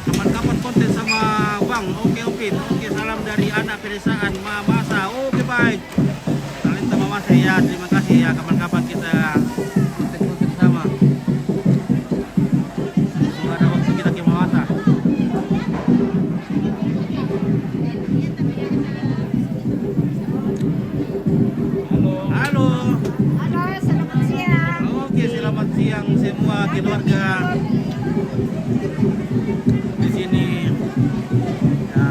Kapan-kapan konten sama Bang. Oke Opit. Oke, salam dari anak pedesaan Mamasa. Oke baik. Talenta Mamasa ya. Terima kasih ya. Kapan-kapan kita konten sama. Semoga ada waktu kita ke Mamasa. Halo. Halo, selamat siang. Oke, selamat siang semua keluarga Di sini ya,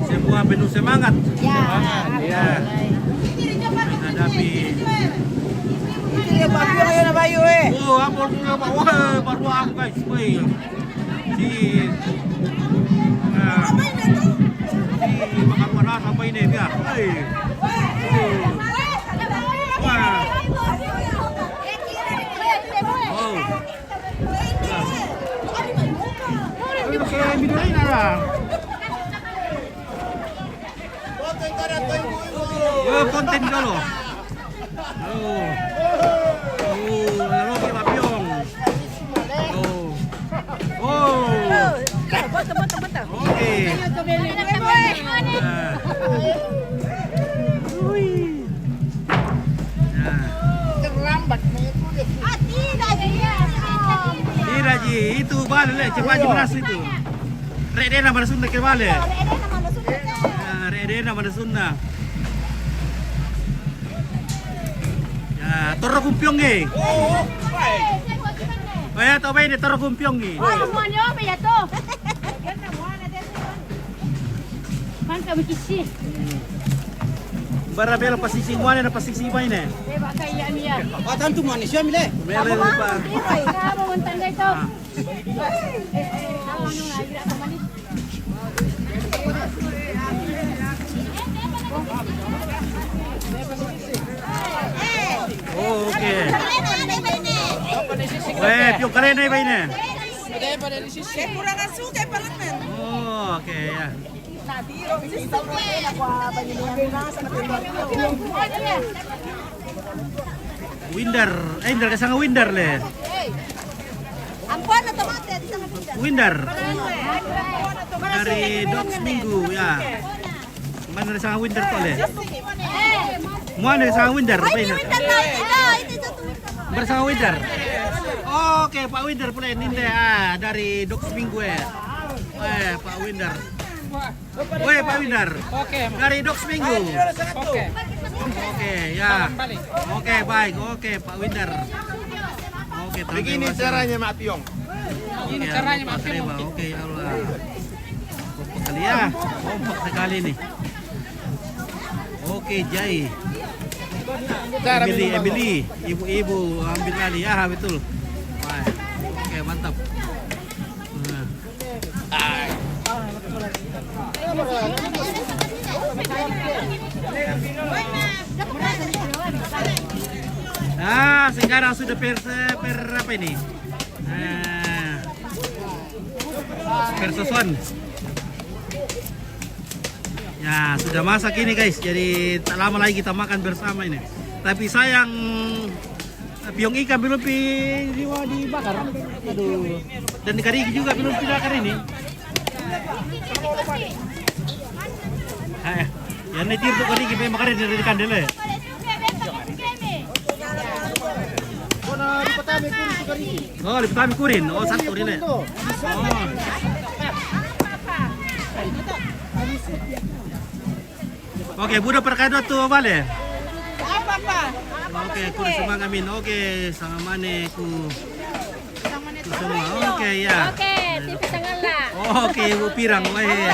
semua penuh semangat. Ya. Menghadapi. Oh, apa juga Pak? Wah, baru aku guys. Wih. Si makan panas apa ini ya? Wih. Wah. Oh. Bidulain ada. Yo, konten dulu. Oh. Lalu kita piong. Oh. Oh. Oke. Tidak Ji, itu balik cepat beras itu. Redena mana Sunda ke balik. Redena mana Sunda. Ya, toro kumpiong eh. Oh ya, tau ba ini toro kumpiong eh. Barabela pasising mana na pasising mana? Tantu manusia mile. Mele lupa. Oh, oke. Weh, piung kalian na iba ini. Kurang suka parlemen. Oh, oke ya. Winder, Winder kasang Winder le. Ampuan atau mati di sana Winder. Dari Dogs Minggu ya. Mana dari sang Winder to le? Mana dari sang Winder? Bersama Winder. Oke, Pak Winder pula ini dari Dogs Minggu ya. Pak Winder. Woi Pak Winder. Oke. Dari Dogs Minggu. Oke. Oke ya. Oke baik. Oke Pak Winder. Oke. Begini caranya Mak Piong. Ini caranya Mak Piong. Oke ya Allah. Kompak kali ya. Kompak sekali nih. Oke Jai. Emily, ibu-ibu ambil kali ya betul. Wah. Oke mantap. Nah, sekarang sudah per apa ini? Per soson. Ya, sudah masak ini guys. Jadi tak lama lagi kita makan bersama ini. Tapi sayang piong ikan belum dibakar. Aduh. Dan ikan juga belum dibakar ini. Ya netir tuh kali kita makan dari kandele. Oh, di petami kurin. Oh, satu ini. Oh. Oke, budak perkado tuh balik. Oke, kudu semua ngamin. Oke, sama mana ku semua. Oke, ya. Oke, TV tengah. Oke, ibu pirang. Weh.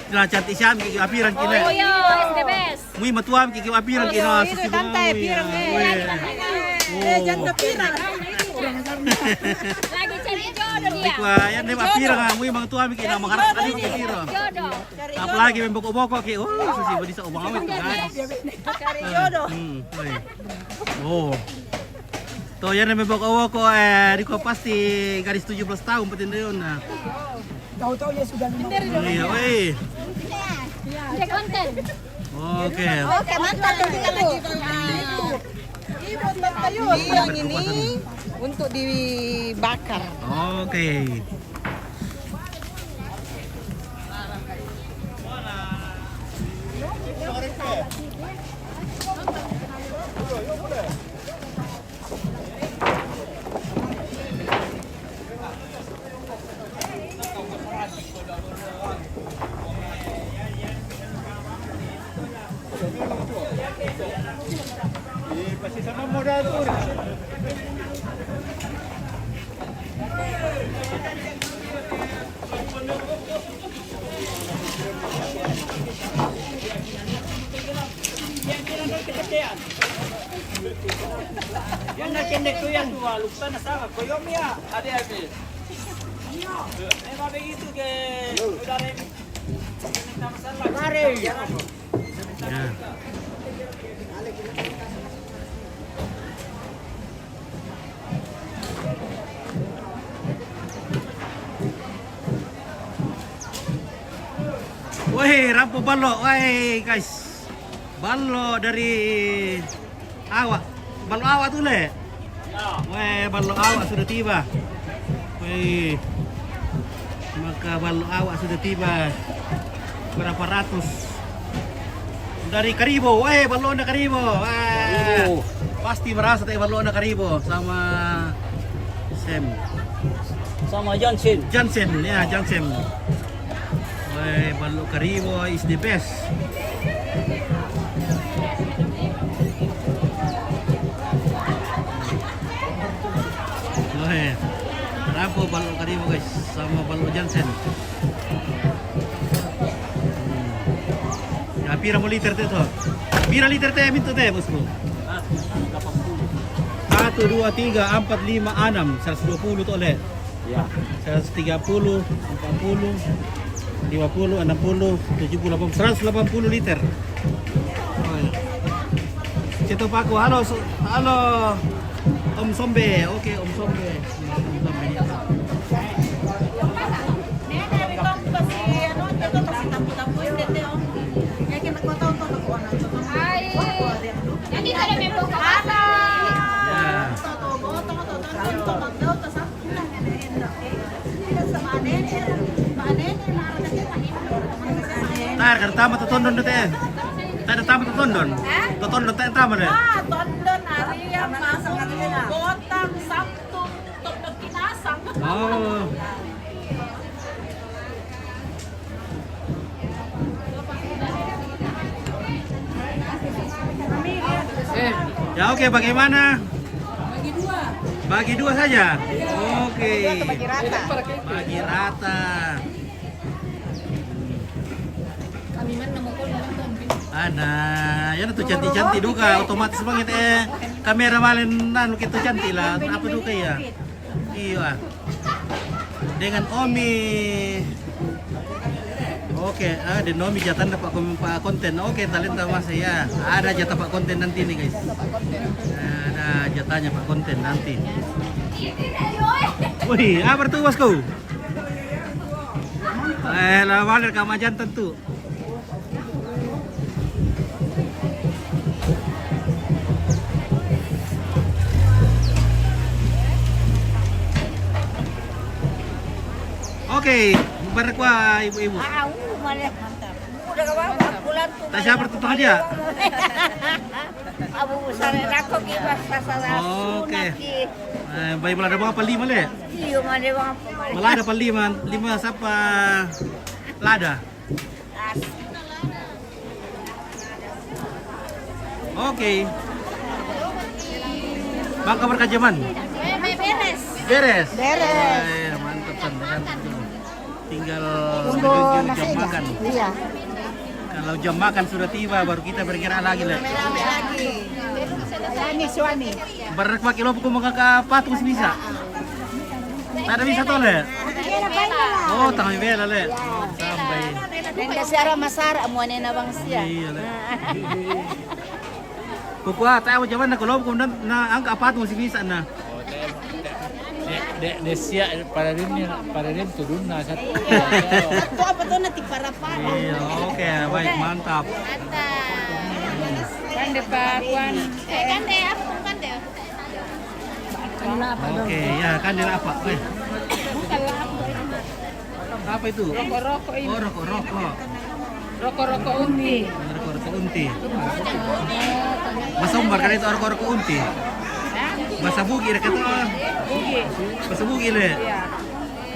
Jelas cantik siam kiki apiran kini. Oh yo, is the best. Mui matuam kiki apiran kini. Itu santai pirang janda pirang. Lagi cari jodoh dia. Kuayan deh apiran mui mang tuam kiki na mangharap kali kiki pirang. Jodoh. Apalagi memboko-boko ki. Oh, susi bodi sa ubang awit gadis. Cari jodoh. Oh. Tuh yan na memboko-boko di ko pasti gadis 17 tahun patin yun. Tahu-tahu ya sudah 5. Iya, weh. Dia konten. Oke. Oke, mantap tinggal lagi. Ibu tayo. Yang ini untuk dibakar. Oke. Ya. Wih, rampo balok, wih guys, balok dari awak, balok awak tuh le. Wih, balok awak sudah tiba. Wih, maka balok awak sudah tiba. Berapa ratus dari Karibo, wih balok dari Karibo. Wah, pasti merasa tadi balok dari Karibo sama Sam. Sama Johnson. Jansen, ya Jansen. Wih, balok Karibo is the best. Wih, rampo balok Karibo guys, sama balok Jansen. Ya, pira mo liter teh tuh? Pira liter teh minta teh bosku? 1, 2, 3, 4, 5, 6, 120 tuh oleh. Ya. 130, 40, 50, 60, 70, 80, 180 liter. Oh, ya. Cito Paku, halo, halo Om Sombe, oke Om Sombe. Om Sombe ya. Jadi kalau memang Tar, kada tama tutondon teh. Tada tama tutondon. Tutondon teh tama deh. Tondon Arya masuk Botang Sabtu Tondon Kinasang. Oh. Ya oke, bagaimana? Bagi dua saja. Oke. Bagi rata. Ada, ya tuh cantik-cantik juga, otomatis banget kamera malin nanu kita cantik lah, apa duka ya? Iya. Dengan Omi. Oke, ada Omi jatah dapat konten. Oke, talenta mas ya. Ada jatah pak konten nanti nih guys. Ada jatahnya pak konten nanti. Wih, apa tuh bosku? Lawan rekaman jantan tuh. Oke, berkuah ibu-ibu. Mantap. Udah kawan bulan tuh. Tak siapa tutup aja. Abu besar rako kibas pasal. Oke. Baik malah ada berapa 5 le? Iya, mana bang? Malah ada 5 siapa? Lada. Oke. Bangka berkajaman. beres. Beres. Beres. Mantap kan. Tinggal menuju jam makan. Iya. Kalau jam makan sudah tiba, baru kita bergerak lagi lah. Rame lagi. Ini suami. Berapa kilo pukul mengangkat patung bisa? Tak ada bisa tuh le. Oh, tangan bela le. Sampai. Dan dasar masara mo na bang siya. Iya le. Pukul tahu jaman nak kalau kemudian na angka patung si bisa na. Desia para rin turun na sa Ito apa to na para. Iya, oke, baik mantap. Kande pa kuan. Kande apa tuh kande? Oke, ya kan dia apa? Apa itu? Rokok ini. Oh, rokok. Rokok unti. Rokok unti. Masa umbar kan itu rokok unti. Masa bugi kata. Bugi. Masa bugi le. Iya.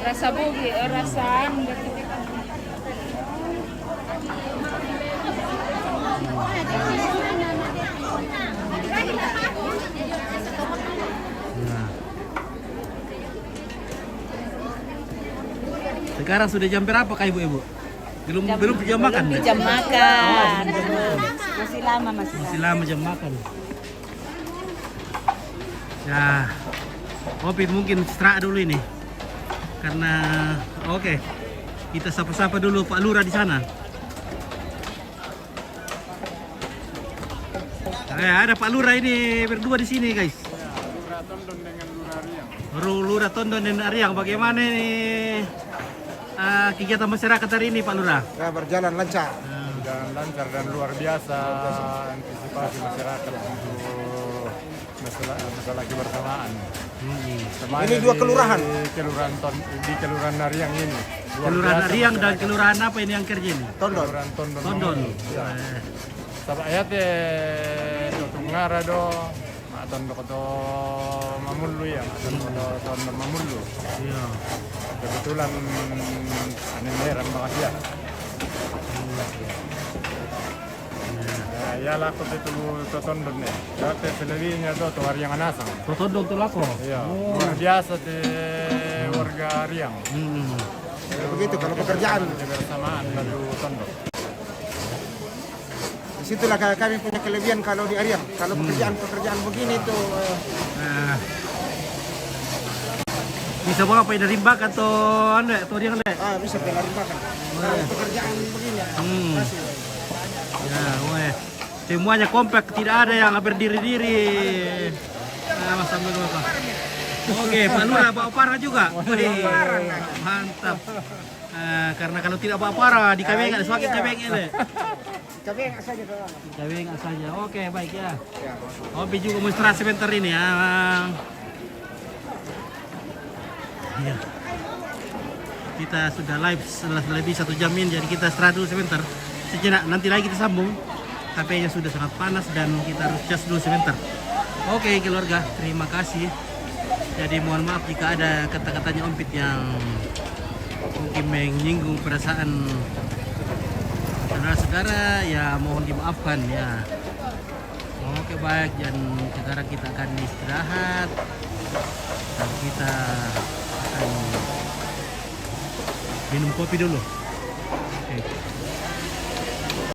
Rasa bugi, rasa Nah. Sekarang sudah jam berapa kah ibu-ibu? Belum jam makan. Belum jam makan. Masih lama. Masih lama jam makan. Ya, Ompit mungkin istirahat dulu ini. Karena oke. Kita sapa-sapa dulu Pak Lurah di sana. Ada Pak Lurah ini berdua di sini, guys. Lurah Tondon dengan Lurah Riang. Lurah Tondon dan Ariang, bagaimana ini kegiatan masyarakat hari ini, Pak Lurah? Ya, berjalan lancar. Dan lancar dan luar biasa antisipasi masyarakat untuk masalah kebersamaan. Semuanya Ini dua kelurahan. Di kelurahan Nariang ini. Luar Kelurahan biasa Ariang dan masyarakat. kelurahan apa ini yang kerja ini? Tondon. Kelurahan Tondon. Tondon. Ya. Sabak ayate tutung ngara do. Atau koto mamulu ya, atau Tondon mamulu. Iya. Kebetulan ane meran makasih ya. Ya laku itu Tondon nih. Dati selebihnya tuh Ariang Anasang. Tondon tuh lako. Iya, luar biasa di warga Riang. Begitu kalau pekerjaan. Kebersamaan lalu Tondon. Disitulah kami punya kelebihan kalau di Ariang. Kalau pekerjaan begini tuh Nah. Bisa bawa apa dari bak atau anda atau dia anda? bisa pelari makan. Kalau pekerjaan begini kasih. Ya, weh. Semuanya kompak, tidak ada yang berdiri-diri. Mas sambil dulu, Pak. Oke, Pak Lurah bawa parah juga. Wih, mantap. Karena kalau tidak bawa parah di kabengan, semakin kabengnya deh. Kabeng saja doang. Kabeng saja. Oke, baik ya. Hobi juga mau istirahat sebentar ini ya. Iya. Kita sudah live setelah lebih 1 jam ini, jadi kita istirahat dulu sebentar. Sejenak, nanti lagi kita sambung. HP-nya sudah sangat panas dan kita harus cas dulu sebentar. Oke keluarga, terima kasih. Jadi mohon maaf jika ada kata-katanya Ompit yang mungkin menyinggung perasaan saudara-saudara, ya mohon dimaafkan ya. Oke baik, dan sekarang kita akan istirahat dan kita akan minum kopi dulu.